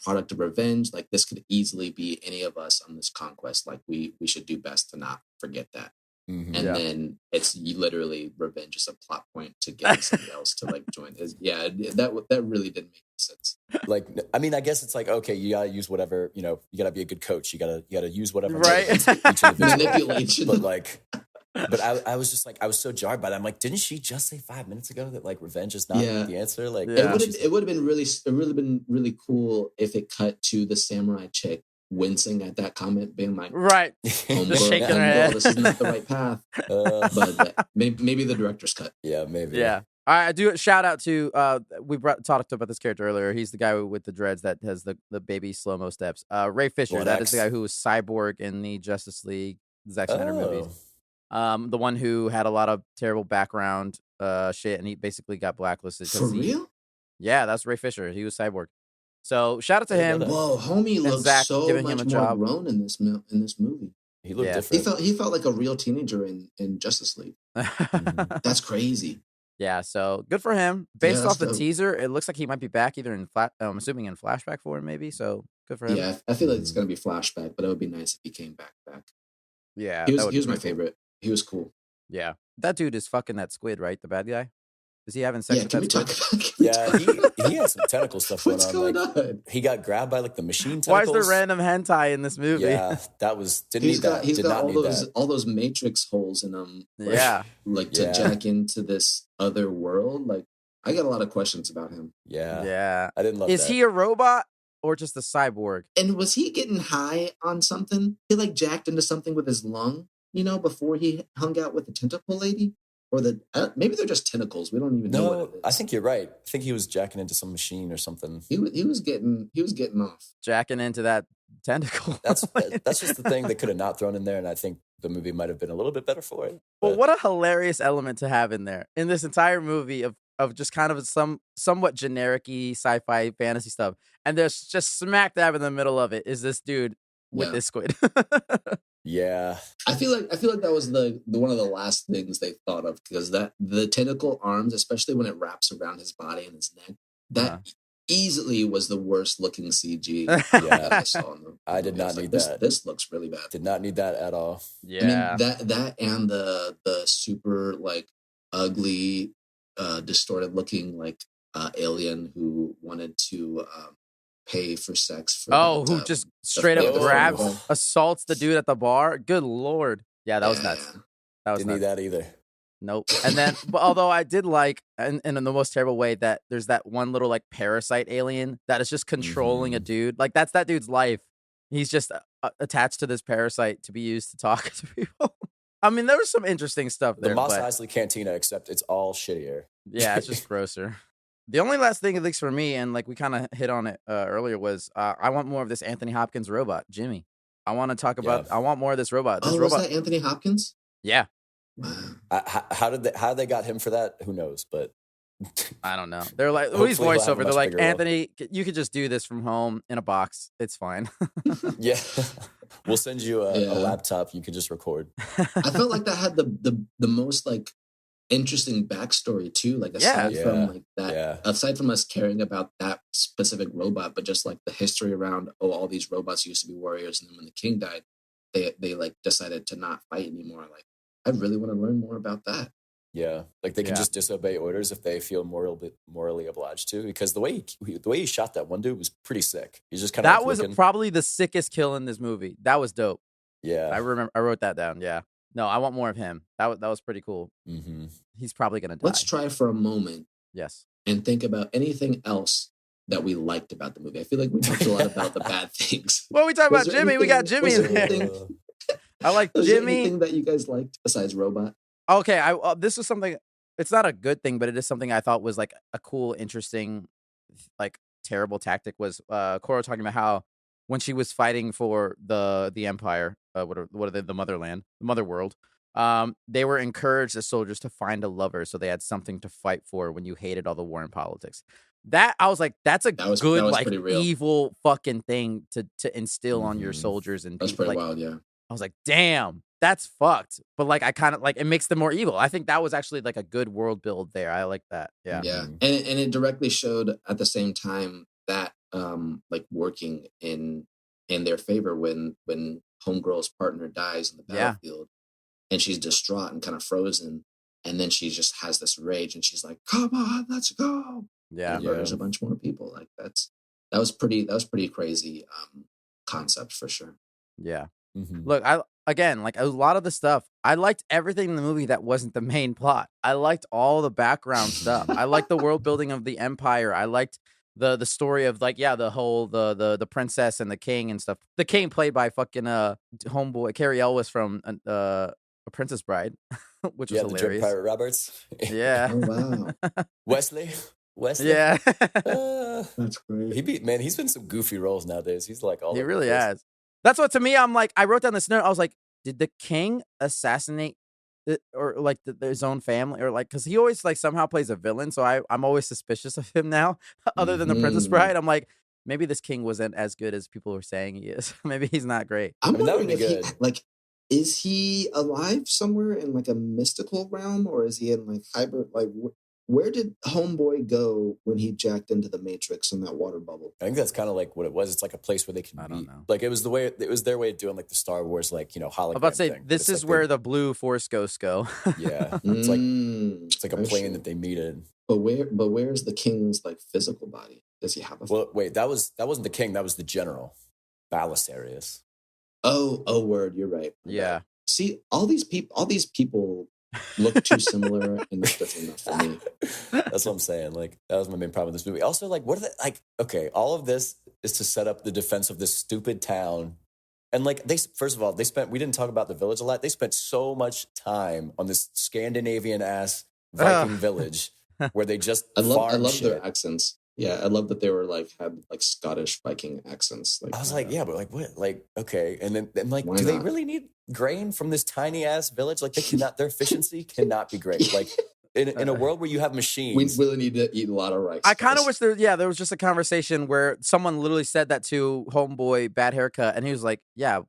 product of revenge. Like this could easily be any of us on this conquest. Like we should do best to not forget that. And then it's literally revenge is a plot point to get somebody else to like join. That really didn't make sense. Like, I mean, I guess it's like, okay, you gotta use whatever, you know, you gotta be a good coach. You gotta use whatever. Right. Manipulation. But like, But I was just like, I was so jarred by that. I'm like, didn't she just say 5 minutes ago that like revenge is not the answer? Like, it would have been really cool if it cut to the samurai chick wincing at that comment, being like, right, shaking her head. This is not the right path. But maybe the director's cut. Yeah, maybe. Yeah. I do shout out to we talked about this character earlier. He's the guy with the dreads that has the baby slow-mo steps. Ray Fisher, that is the guy who was Cyborg in the Justice League Zack Snyder movies. The one who had a lot of terrible background shit, and he basically got blacklisted. For real? Yeah, that's Ray Fisher. He was Cyborg. So shout out to him. Whoa, homie looks so much more grown in this movie. He looked different. He felt like a real teenager in Justice League. That's crazy. Yeah, so good for him. Based off the teaser, it looks like he might be back either in I'm assuming in flashback form, maybe. So good for him. Yeah, I feel like it's gonna be flashback, but it would be nice if he came back. Yeah, he was my favorite. He was cool. Yeah, that dude is fucking that squid, right? The bad guy. Is he having sex with that squid? He had some tentacle stuff going on. What's going on? He got grabbed by like the machine tentacles. Why is there random hentai in this movie? Yeah, that was He's got all those matrix holes in him. Like, to jack into this other world. Like, I got a lot of questions about him. Yeah. I didn't love that. Is he a robot or just a cyborg? And was he getting high on something? He like jacked into something with his lung, before he hung out with the tentacle lady? Or maybe they're just tentacles. We don't even know what it is. I think you're right. I think he was jacking into some machine or something. He was getting off. Jacking into that tentacle. That's just the thing they could have not thrown in there, and I think the movie might have been a little bit better for it. Well, what a hilarious element to have in there. In this entire movie of just kind of somewhat generic-y sci-fi fantasy stuff. And there's just smack dab in the middle of it is this dude with this squid. Yeah, I feel like that was the one of the last things they thought of, because that the tentacle arms, especially when it wraps around his body and his neck, that easily was the worst looking CG that I saw in the movie. I did not need that. This looks really bad. Did not need that at all. Yeah, I mean, that and the super like ugly, distorted looking like alien who wanted to pay for sex. Who just straight up grabs, assaults the dude at the bar. Good Lord. Yeah, that was nuts. Didn't need that either. Nope. And then, but although I did like, and in the most terrible way, that there's that one little like parasite alien that is just controlling a dude. Like that's that dude's life. He's just attached to this parasite to be used to talk to people. I mean, there was some interesting stuff there. The Mos Eisley Cantina, except it's all shittier. Yeah, it's just grosser. The only last thing, at least for me, and like we kind of hit on it earlier, was I want more of this Anthony Hopkins robot, Jimmy. I want to talk about. I want more of this robot. Was that Anthony Hopkins? Yeah. Wow. How they got him for that? Who knows? But I don't know. They're like he's voiceover. They're like, Anthony, you could just do this from home in a box. It's fine. Yeah, we'll send you a laptop. You could just record. I felt like that had the most like interesting backstory too, like aside from like that, aside from us caring about that specific robot, but just like the history around all these robots used to be warriors, and then when the king died, they like decided to not fight anymore. Like, I really want to learn more about that. Yeah, like they can just disobey orders if they feel morally obliged to, because the way he shot that one dude was pretty sick. He's just kind of that was probably the sickest kill in this movie. That was dope. Yeah, I wrote that down. Yeah. No, I want more of him. That was pretty cool. Mm-hmm. He's probably going to die. Let's try for a moment. Yes. And think about anything else that we liked about the movie. I feel like we talked a lot about the bad things. Well, we talked about Jimmy. We got Jimmy in there. I like was Jimmy. There anything that you guys liked besides Robot? Okay, this was something. It's not a good thing, but it is something I thought was like a cool, interesting, like terrible tactic. Was Cora talking about how when she was fighting for the Empire, what are they, the motherland, the mother world, they were encouraged as soldiers to find a lover, so they had something to fight for when you hated all the war and politics. That I was like, that's a good like evil fucking thing to instill on your soldiers and that's people. Pretty like, wild, yeah. I was like, damn, that's fucked. But like, I kind of like it makes them more evil. I think that was actually like a good world build there. I like that. Yeah, yeah, and it directly showed at the same time that like working in their favor when Homegirl's partner dies in the battlefield, and she's distraught and kind of frozen, and then she just has this rage and she's like, "Come on, let's go!" Yeah, and murders a bunch more people. Like that was pretty crazy concept for sure. Yeah. Mm-hmm. Look, again, like a lot of the stuff, I liked everything in the movie that wasn't the main plot. I liked all the background stuff. I liked the world building of the Empire. I liked the story of like, the whole the princess and the king and stuff. The king played by fucking homeboy Carrie Elwes from A Princess Bride, which was the hilarious. Dread Pirate Roberts. Yeah. Oh, wow. Wesley. Yeah. That's great. He's been some goofy roles nowadays. He's like all He over really the place. has. That's what, to me, I'm like, I wrote down this note. I was like, did the king assassinate his own family, or like, because he always like somehow plays a villain, so I'm always suspicious of him now. Other than the Princess Bride, I'm like, maybe this king wasn't as good as people were saying he is. Maybe he's not great. I'm wondering that would be if good. he, like, is he alive somewhere in like a mystical realm, or is he in like hybrid? Like, where did Homeboy go when he jacked into the Matrix in that water bubble? I think that's kind of like what it was. It's like a place where they can I don't know. Like it was their way of doing like the Star Wars, like, hologram I'm about to say, thing. this is where the blue Force ghosts go. Yeah. It's like a plane that they meet in. But where's the king's like physical body? Does he have a? Well, wait, that wasn't the king. That was the general, Balisarius. Oh, word. You're right. Yeah. See, all these people look too similar, and that's different enough for me. That's what I'm saying. Like, that was my main problem with this movie. Also, like, what are they like? Okay, all of this is to set up the defense of this stupid town. And like, first of all, we didn't talk about the village a lot. They spent so much time on this Scandinavian ass Viking village where they just I love shit. their accents. Yeah, I love that they were like had like Scottish Viking accents. Like, I was like, yeah, but like what? Like, okay, and then like, Why do they not? really need grain from this tiny ass village? Like, their efficiency cannot be great. Like, in a world where you have we machines, really need to eat a lot of rice. I kind of wish there was just a conversation where someone literally said that to Homeboy, bad haircut, and he was like, yeah,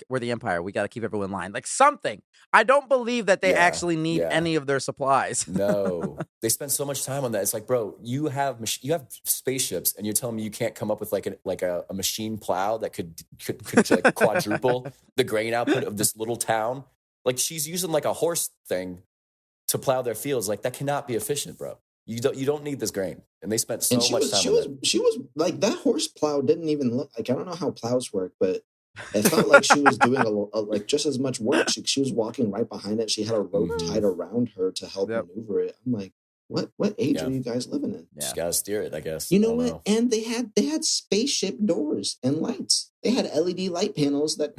we're the Empire. We got to keep everyone in line. Like something. I don't believe that they actually need any of their supplies. No, they spend so much time on that. It's like, bro, you have spaceships, and you're telling me you can't come up with like a machine plow that could like quadruple the grain output of this little town. Like, she's using like a horse thing to plow their fields. Like, that cannot be efficient, bro. You don't need this grain. And they spent so much time on it. She was like, that horse plow didn't even look like, I don't know how plows work, but it felt like she was doing like just as much work. She was walking right behind it. She had a rope tied around her to help maneuver it. I'm like, what age are you guys living in? Just gotta steer it, I guess. You know what? And they had spaceship doors and lights. They had LED light panels that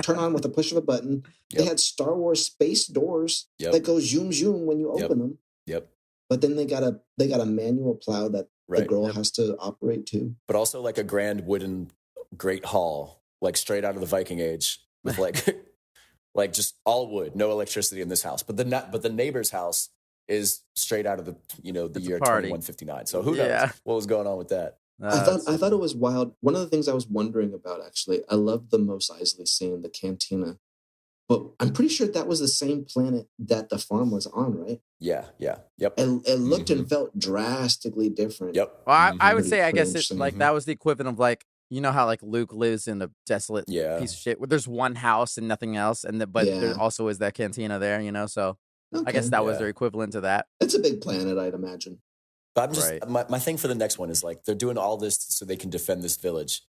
turn on with a push of a button. They had Star Wars space doors that go zoom zoom when you open them. Yep. But then they got a manual plow that the girl has to operate too. But also like a grand wooden great hall, like straight out of the Viking Age, with like like just all wood, no electricity in this house. But the neighbor's house is straight out of the year 2159. So who knows what was going on with that? I thought it was wild. One of the things I was wondering about, actually, I loved the Mos Eisley scene, the cantina. But I'm pretty sure that was the same planet that the farm was on, right? Yeah. Yep. It looked and felt drastically different. Yep. Well, I would say, I guess it's like that was the equivalent of like, you know how like Luke lives in a desolate piece of shit where there's one house and nothing else, but there also is that cantina there, so I guess that was their equivalent to that. It's a big planet, I'd imagine. But I'm just my thing for the next one is like, they're doing all this so they can defend this village.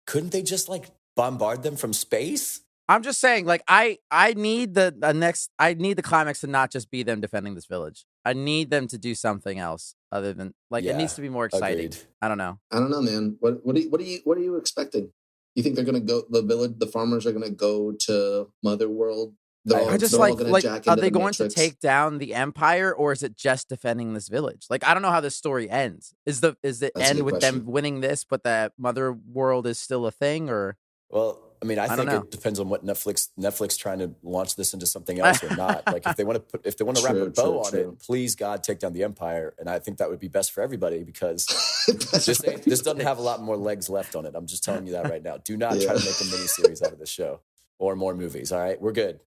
Couldn't they just like bombard them from space? I'm just saying, like, I need the climax to not just be them defending this village. I need them to do something else other than it needs to be more exciting. Agreed. I don't know, man. What are you expecting? You think they're gonna go the farmers are gonna go to Mother World? I just like are they going to take down the Empire, or is it just defending this village? Like, I don't know how this story ends. Is it end with them winning this, but the Mother World is still a thing, or? Well, I mean, I think it depends on what Netflix trying to launch this into something else or not. Like, if they want to wrap a bow on it, please God, take down the Empire, and I think that would be best for everybody because this doesn't have a lot more legs left on it. I'm just telling you that right now. Do not try to make a miniseries out of this show or more movies. All right, we're good.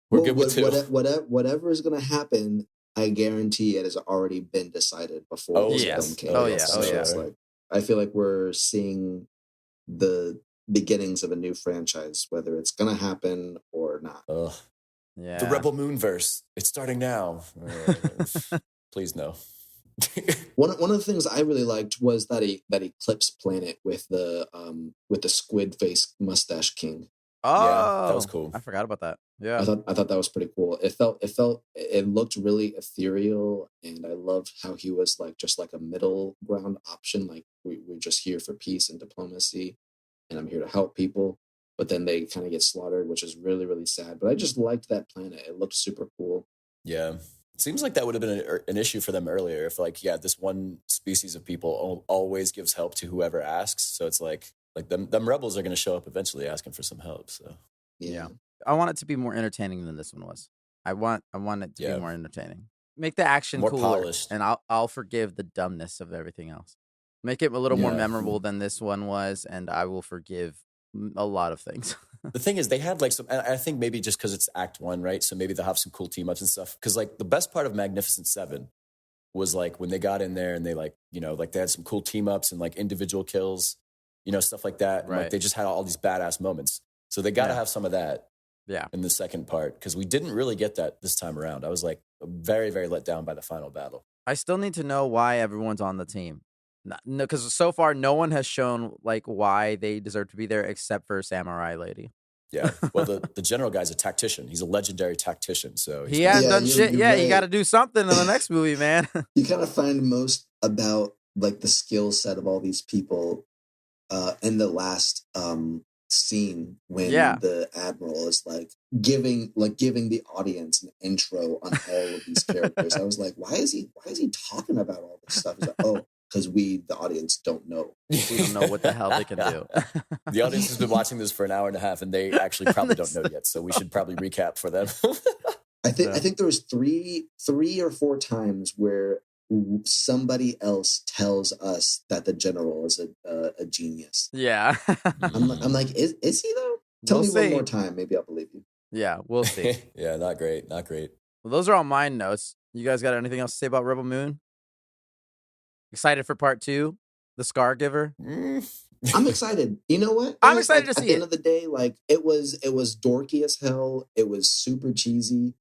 We're good with two. Whatever is going to happen, I guarantee it has already been decided before this film came out. It's like, I feel like we're seeing the beginnings of a new franchise, whether it's going to happen or not. Yeah. The Rebel Moonverse. It's starting now. Please no. One of the things I really liked was that Eclipse planet with the squid face mustache king. Oh, that was cool. I forgot about that. Yeah, I thought that was pretty cool. It looked really ethereal, and I loved how he was like just like a middle ground option. Like we're just here for peace and diplomacy, and I'm here to help people. But then they kind of get slaughtered, which is really really sad. But I just liked that planet. It looked super cool. Yeah. It seems like that would have been an issue for them earlier if, like, yeah, this one species of people always gives help to whoever asks. So it's like them rebels are going to show up eventually asking for some help. So yeah. I want it to be more entertaining than this one was. I want it to be more entertaining. Make the action more cooler, polished, and I'll forgive the dumbness of everything else. Make it a little more memorable than this one was, and I will forgive a lot of things. The thing is, they had like some, I think maybe just because it's Act 1, right? So maybe they'll have some cool team ups and stuff. Because like the best part of Magnificent Seven was like when they got in there and they like, you know, like they had some cool team ups and like individual kills, you know, stuff like that. And like they just had all these badass moments. So they got to have some of that in the second part, because we didn't really get that this time around. I was like very, very let down by the final battle. I still need to know why everyone's on the team. No, because so far no one has shown like why they deserve to be there except for Samurai Lady. Yeah, well, the general guy's a tactician. He's a legendary tactician, so he hasn't done shit yet. Right. You got to do something in the next movie, man. You kind of find most about like the skill set of all these people in the last scene when the admiral is like giving the audience an intro on all of these characters. I was like, why is he talking about all this stuff? He's like, oh, because we, the audience, don't know. We don't know what the hell they can do. The audience has been watching this for an hour and a half, and they actually probably don't know yet. So we should probably recap for them. I think there was three or four times where somebody else tells us that the general is a genius. Yeah. I'm like, is he though? Tell me one more time, maybe I'll believe you. Yeah, we'll see. Yeah, not great. Well, those are all my notes. You guys got anything else to say about Rebel Moon? Excited for part 2, the Scargiver? I'm excited. You know what? I'm excited to see it. At the end of the day, like it was dorky as hell. It was super cheesy,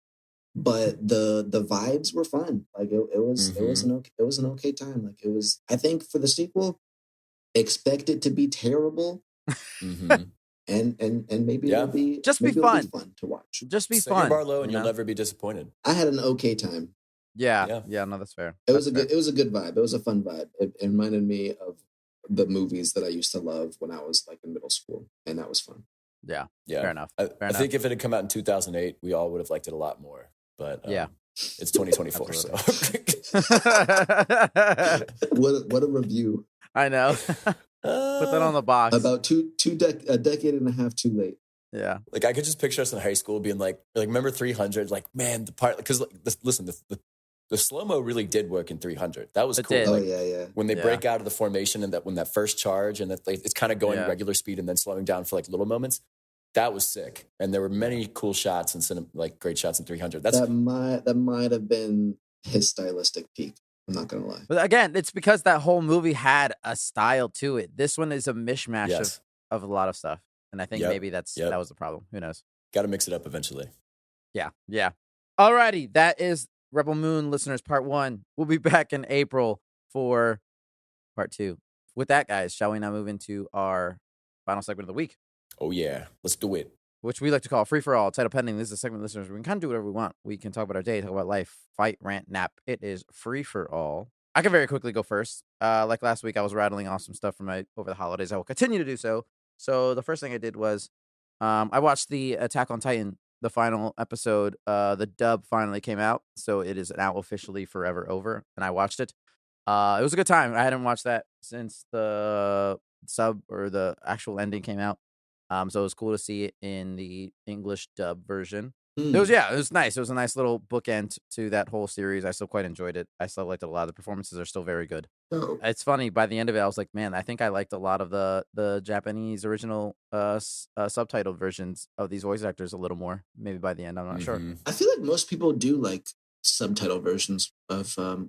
but the vibes were fun. Like it was an okay time. Like it was. I think for the sequel, expect it to be terrible, and maybe it'll be fun to watch. Just be Set fun. Your bar low, and you'll never be disappointed. I had an okay time. Yeah, no, that's fair. It was a good vibe. It was a fun vibe. It reminded me of the movies that I used to love when I was like in middle school, and that was fun. Yeah. Fair enough. I think if it had come out in 2008, we all would have liked it a lot more. But it's 2024, so what a review! I know. Put that on the box. About a decade and a half too late. Yeah, like I could just picture us in high school being like remember 300? Like, man, the part, because listen, the slow-mo really did work in 300. That was cool. Like, yeah. When they break out of the formation and when that first charge and that it's kind of going regular speed and then slowing down for like little moments, that was sick. And there were many cool shots and like great shots in 300. That might have been his stylistic peak. I'm not gonna lie. But again, it's because that whole movie had a style to it. This one is a mishmash of a lot of stuff, and I think maybe that was the problem. Who knows? Got to mix it up eventually. Yeah. Alrighty, that is Rebel Moon, listeners, part 1. We'll be back in April for part 2. With that, guys, shall we now move into our final segment of the week? Oh, yeah. Let's do it. Which we like to call Free For All, title pending. This is a segment, listeners. We can kind of do whatever we want. We can talk about our day, talk about life, fight, rant, nap. It is Free For All. I can very quickly go first. Like last week, I was rattling off some stuff from over the holidays. I will continue to do so. So the first thing I did was I watched the Attack on Titan, the final episode. The dub finally came out, so it is now officially forever over, and I watched it. It was a good time. I hadn't watched that since the sub or the actual ending came out. So it was cool to see it in the English dub version. It was nice. It was a nice little bookend to that whole series. I still quite enjoyed it. I still liked it a lot. The performances are still very good. Oh. It's funny, by the end of it, I was like, man, I think I liked a lot of the Japanese original subtitled versions of these voice actors a little more. Maybe by the end, I'm not sure. I feel like most people do like subtitle versions of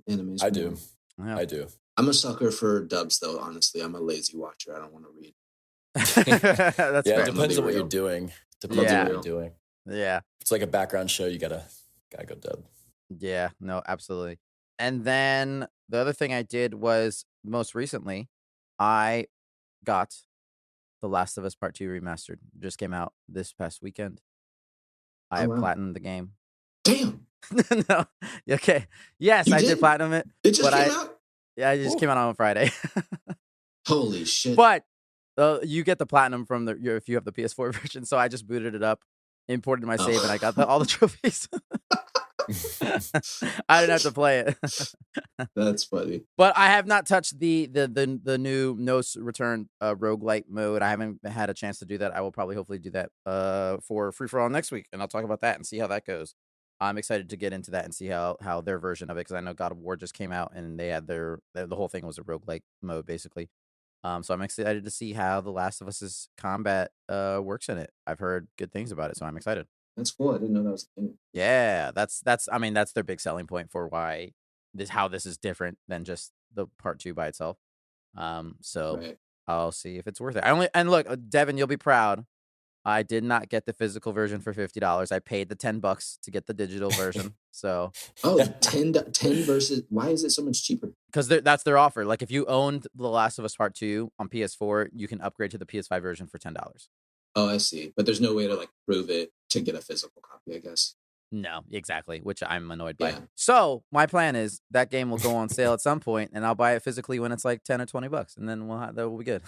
animes. I do. Yeah. I do. I'm a sucker for dubs, though, honestly. I'm a lazy watcher. I don't want to read. That's fair. It depends on what you're doing. Yeah. It's like a background show. You gotta go dub. Yeah, no, absolutely. And then the other thing I did was most recently, I got the The Last of Us Part 2 Remastered. Just came out this past weekend. I have platinumed the game. Damn. No. Okay. Yes, I did platinum it. It just came out? Yeah, it just came out on Friday. Holy shit. But you get the platinum from if you have the PS4 version. So I just booted it up, imported my save, and I got all the trophies. I didn't have to play it. That's funny. But I have not touched the new No Return roguelite mode. I haven't had a chance to do that. I will probably hopefully do that for Free For All next week, and I'll talk about that and see how that goes. I'm excited to get into that and see how their version of it, because I know God of War just came out and they had the whole thing was a roguelike mode basically. So I'm excited to see how The Last of Us's combat works in it. I've heard good things about it, so I'm excited. That's cool. I didn't know that was a thing. Yeah, that's their big selling point for why how this is different than just the part 2 by itself. So right. I'll see if it's worth it. And look, Devin, you'll be proud. I did not get the physical version for $50. I paid the $10 to get the digital version. So 10 versus why is it so much cheaper? Because that's their offer. Like if you owned The Last of Us Part 2 on PS4, you can upgrade to the PS5 version for $10. Oh, I see. But there's no way to like prove it to get a physical copy, I guess. No, exactly, which I'm annoyed by. So my plan is that game will go on sale at some point, and I'll buy it physically when it's like $10 or $20, and then that will be good.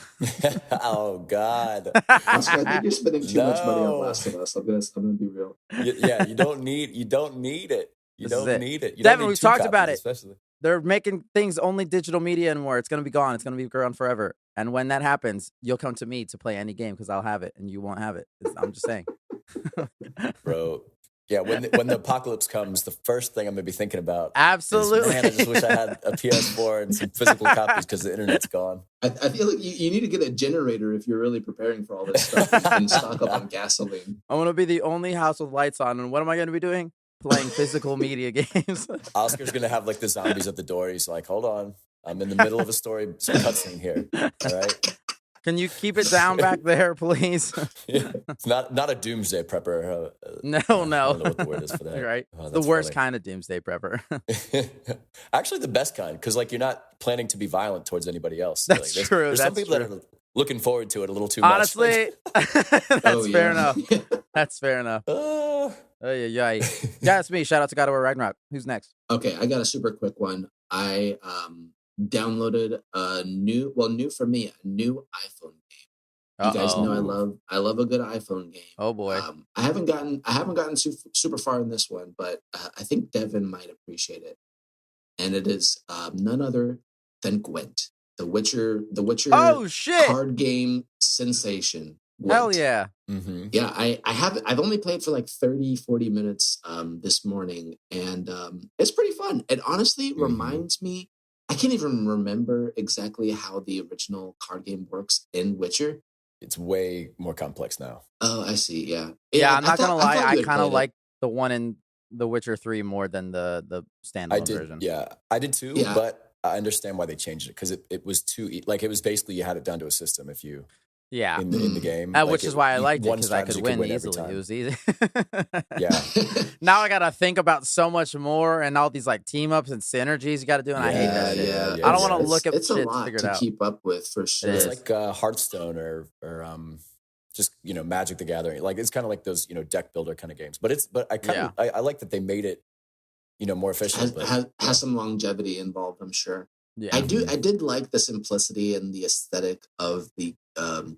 Oh God! I think you're spending too much money on Last of Us. I'm gonna be real. You don't need it. You don't need it. You Devin, we've talked about it. Especially. They're making things only digital media anymore. It's gonna be gone. It's gonna be gone forever. And when that happens, you'll come to me to play any game because I'll have it, and you won't have it. I'm just saying, bro. Yeah, when the apocalypse comes, the first thing I'm going to be thinking about absolutely. Is, man, I just wish I had a PS4 and some physical copies because the internet's gone. I feel like you need to get a generator if you're really preparing for all this stuff and stock up on gasoline. I want to be the only house with lights on, and what am I going to be doing? Playing physical media games. Oscar's going to have like the zombies at the door. He's like, hold on. I'm in the middle of a story, some cutscene here. All right. Can you keep it down back there, please? Yeah. It's not a doomsday prepper. No. I don't know what the word is for that. Right. Oh, the worst kind of doomsday prepper. Actually, the best kind, because like you're not planning to be violent towards anybody else. That's like, true. There's some people that are looking forward to it a little too much. Honestly, that's fair enough. That's fair enough. Yeah, it's me. Shout out to God of War Ragnarok. Who's next? Okay, I got a super quick one. I downloaded a new for me, a new iPhone game. You guys know I love a good iPhone game. Oh boy. I haven't gotten super far in this one, but I think Devin might appreciate it. And it is none other than Gwent, the Witcher card game sensation. Gwent. Hell yeah. Mm-hmm. Yeah, I've only played for like 30-40 minutes this morning, and it's pretty fun. It honestly reminds me, I can't even remember exactly how the original card game works in Witcher. It's way more complex now. Oh, I see. Yeah. I'm not gonna lie. I kind of like the one in The Witcher 3 more than the standalone version. Yeah, I did too. Yeah. But I understand why they changed it because it was too like it was basically you had it down to a system if you. Yeah, in the game, which is why I liked it because I could win easily. It was easy. Yeah. Now I gotta think about so much more and all these like team ups and synergies you got to do, and I hate that shit. Yeah. I don't want to look at shit to figure it out. Keep up with for sure. It's like Hearthstone or just Magic the Gathering. Like it's kind of like those deck builder kind of games. But I like that they made it more efficient. Has some longevity involved, I'm sure. Yeah, I did like the simplicity and the aesthetic of the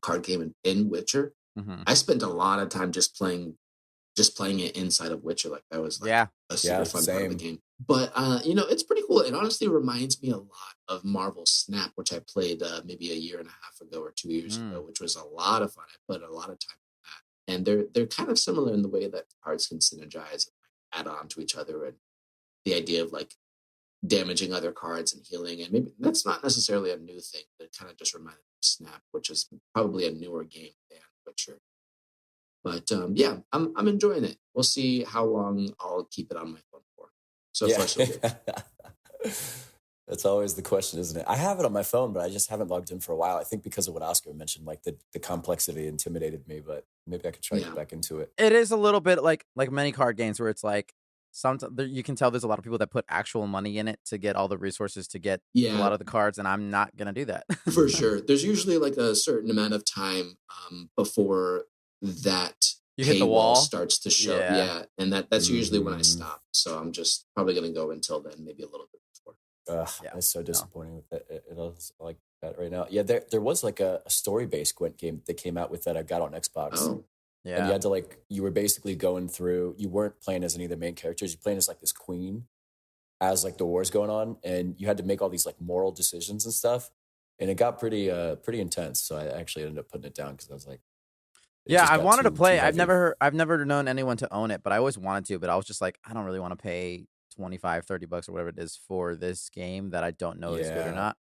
card game in Witcher. Mm-hmm. I spent a lot of time just playing it inside of Witcher. Like that was a super fun part of the game. But it's pretty cool. It honestly reminds me a lot of Marvel Snap, which I played maybe a year and a half ago or 2 years ago, which was a lot of fun. I put a lot of time in that, and they're kind of similar in the way that cards can synergize and add on to each other, and the idea of like damaging other cards and healing, and maybe that's not necessarily a new thing, but it kind of just reminded me of Snap, which is probably a newer game than Witcher. But I'm enjoying it. We'll see how long I'll keep it on my phone for. So far, so good. That's always the question, isn't it? I have it on my phone, but I just haven't logged in for a while. I think because of what Oscar mentioned, like the complexity intimidated me, but maybe I could try to get back into it. It is a little bit like many card games where it's like you can tell there's a lot of people that put actual money in it to get all the resources to get a Yeah, lot of the cards, and I'm not gonna do that. for sure. There's usually like a certain amount of time before that You hit the paywall wall? starts to show. Yeah. Yeah, and that's usually when I Mm. stop. So I'm just probably going to go until then, maybe a little bit before. Yeah, That's so no. disappointing with that. It is like that right now. Yeah, there was like a story-based Gwent game that came out with that I got on Xbox. Oh, And you Yeah. had to like, you were basically going through, you weren't playing as any of the main characters. You're playing as like this queen as like the war's going on. And you had to make all these like moral decisions and stuff. And it got pretty intense. So I actually ended up putting it down because I was like, it Yeah, just I got wanted to too play. I've heavy. never known anyone to own it, but I always wanted to. But I was just like, I don't really want to pay 25, 30 bucks or whatever it is for this game that I don't know is good or Yeah. not.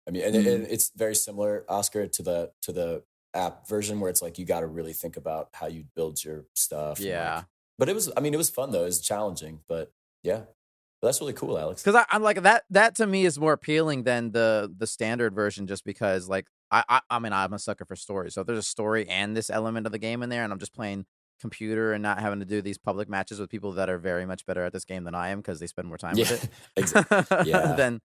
I mean, and it's very similar, Oscar, to the app version where it's like you got to really think about how you build your stuff. and, Yeah. like- but it was fun though. It was challenging, but yeah, but that's really cool, Alex. Because I'm like that to me is more appealing than the standard version, just because like I mean I'm a sucker for stories. So if there's a story and this element of the game in there, and I'm just playing computer and not having to do these public matches with people that are very much better at this game than I am because they spend more time Yeah, with exactly. it, Yeah, then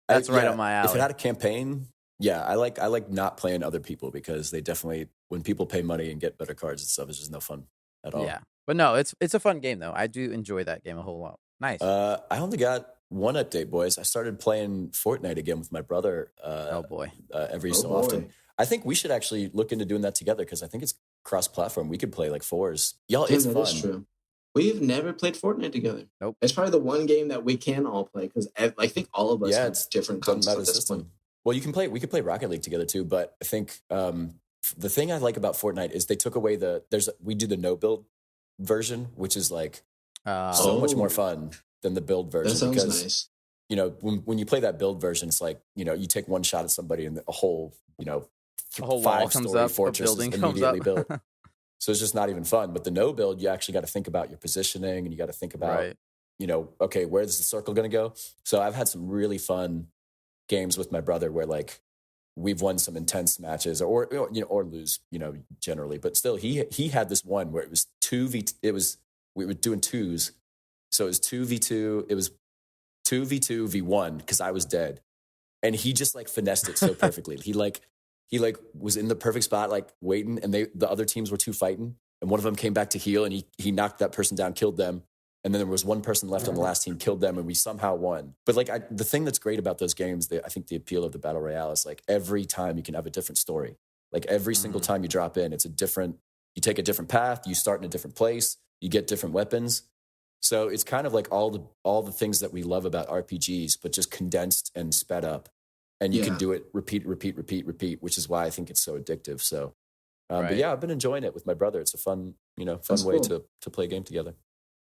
that's right up my If alley. it had a campaign, yeah, I like not playing other people because they definitely, when people pay money and get better cards and stuff, it's just no fun at all. Yeah, but no, it's a fun game though. I do enjoy that game a whole lot. Nice. I only got one update, boys. I started playing Fortnite again with my brother. Oh boy. Every Oh, so boy. often. I think we should actually look into doing that together because I think it's cross-platform. We could play like fours. Y'all, Tim, it's that fun. is true. We've never played Fortnite together. Nope. It's probably the one game that we can all play because I think all of us Yeah, have it's different doesn't consoles matter at the this system. point. Well, we could play Rocket League together too. But I think the thing I like about Fortnite is they took away we do the no build version, which is like so much more Oh. fun than the build version. That sounds because nice. you know, when you play that build version, it's like, you know, you take one shot at somebody and a whole, you know, A whole wall comes five-story up, a fortress is building comes immediately up. built. So it's just not even fun. But the no build, you actually got to think about your positioning and you got to think about, Right. you know, okay, where's the circle going to go? So I've had some really fun games with my brother where like we've won some intense matches or lose, you know, generally. But still, he had this one where it was we were doing twos. So it was 2v2. It was 2v2 v1 because I was dead. And he just like finessed it so perfectly. He was in the perfect spot, like waiting, and the other teams were two fighting, and one of them came back to heal, and he knocked that person down, killed them, and then there was one person left on the last team, killed them, and we somehow won. But like the thing that's great about those games, I think the appeal of the battle royale is like every time you can have a different story. Like every single time you drop in, it's you take a different path, you start in a different place, you get different weapons. So it's kind of like all the things that we love about RPGs, but just condensed and sped up. And you can do it repeat, which is why I think it's so addictive. So, but yeah, I've been enjoying it with my brother. It's a fun way cool. to play a game together.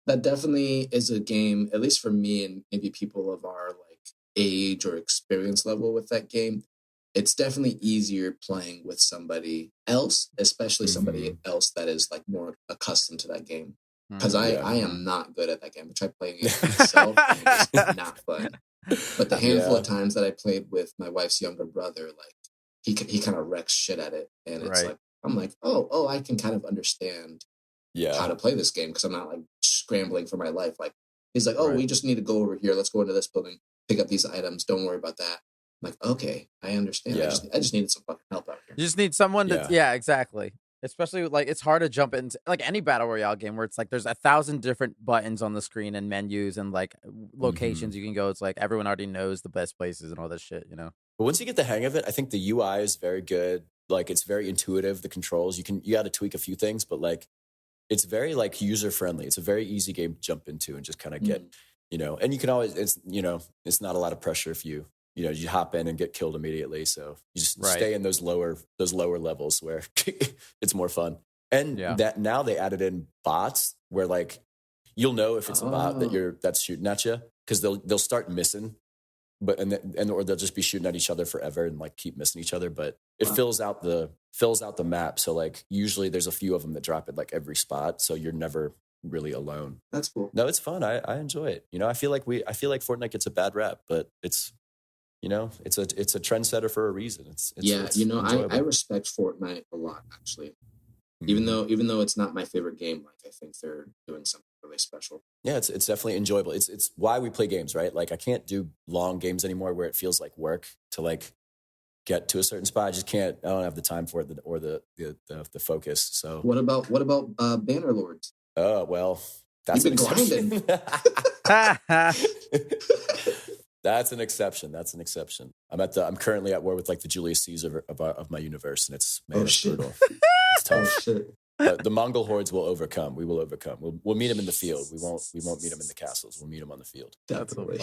That definitely is a game, at least for me and maybe people of our like age or experience level with that game. It's definitely easier playing with somebody else, especially somebody else that is like more accustomed to that game. Because I am not good at that game. I tried playing it myself and it's not fun. But the handful of times that I played with my wife's younger brother, like he kind of wrecks shit at it. And it's like, I'm like, oh, I can kind of understand how to play this game because I'm not like scrambling for my life. Like he's like, we just need to go over here. Let's go into this building, pick up these items. Don't worry about that. I'm like, okay, I understand. Yeah. I just needed some fucking help out here. You just need someone to, exactly. Especially like it's hard to jump into like any battle royale game where it's like there's 1,000 different buttons on the screen and menus and like locations you can go. It's like everyone already knows the best places and all this shit, you know. But once you get the hang of it, I think the UI is very good. Like it's very intuitive. The controls, you got to tweak a few things, but like it's very like user friendly. It's a very easy game to jump into and just kind of get, you know. And you can always it's not a lot of pressure if you hop in and get killed immediately. So you just stay in those lower levels where it's more fun. And that now they added in bots where like you'll know if it's a bot that's shooting at you because they'll start missing, but or they'll just be shooting at each other forever and like keep missing each other. But it fills out the map. So like usually there's a few of them that drop at like every spot, so you're never really alone. That's cool. No, it's fun. I enjoy it. You know, I feel like Fortnite gets a bad rap, but it's. You know, it's a trendsetter for a reason. It's I respect Fortnite a lot actually. Even though it's not my favorite game, like I think they're doing something really special. Yeah, it's definitely enjoyable. It's why we play games, right? Like I can't do long games anymore where it feels like work to like get to a certain spot. I just can't. I don't have the time for it or the focus. So what about Bannerlords? Oh well, that's You've been grinding. That's an exception. That's an exception. I'm currently at war with like the Julius Caesar of my universe, and it's brutal. It's tough. Oh shit. But the Mongol hordes will overcome. We will overcome. We'll meet them in the field. We won't meet them in the castles. We'll meet them on the field. Definitely.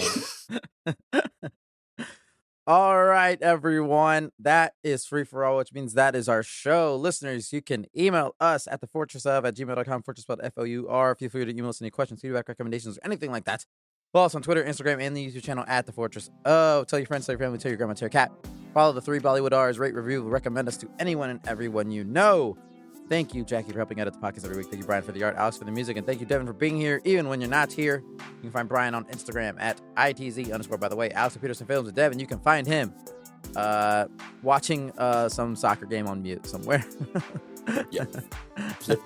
All right, everyone. That is Free For All, which means that is our show. Listeners, you can email us at thefortressof@gmail.com, Fortress spelled F-O-U-R. Feel free to email us any questions, feedback, recommendations, or anything like that. Follow us on Twitter, Instagram, and the YouTube channel at The Fortress of. Tell your friends, tell your family, tell your grandma, tell your cat. Follow the 3 Bollywood R's, rate, review, recommend us to anyone and everyone you know. Thank you, Jackie, for helping edit the podcast every week. Thank you, Brian, for the art, Alex for the music, and thank you, Devin, for being here, even when you're not here. You can find Brian on Instagram at ITZ_, by the way, Alex Peterson Films with Devin. You can find him watching some soccer game on mute somewhere. Yeah,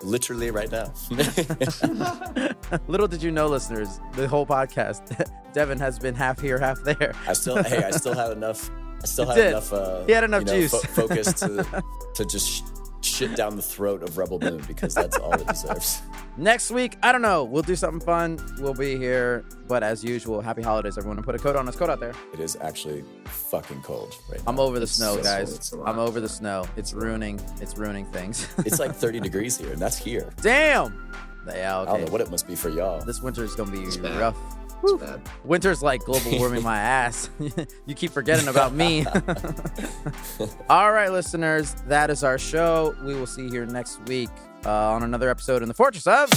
literally right now. Little did you know, listeners, the whole podcast, Devin has been half here, half there. I still had enough. He had enough juice. Focus to just shit down the throat of Rebel Moon because that's all it deserves. Next week, I don't know. We'll do something fun. We'll be here. But as usual, happy holidays, everyone. And put a coat on. It's cold out there. It is actually fucking cold right now. I'm over the snow, guys. I'm over the snow. It's ruining things. It's like 30 degrees here, and that's here. Damn. Yeah, okay. I don't know what it must be for y'all. This winter is going to be rough. It's bad. Winter's like global warming my ass. You keep forgetting about me. All right, listeners, that is our show. We will see you here next week on another episode in the Fortress of...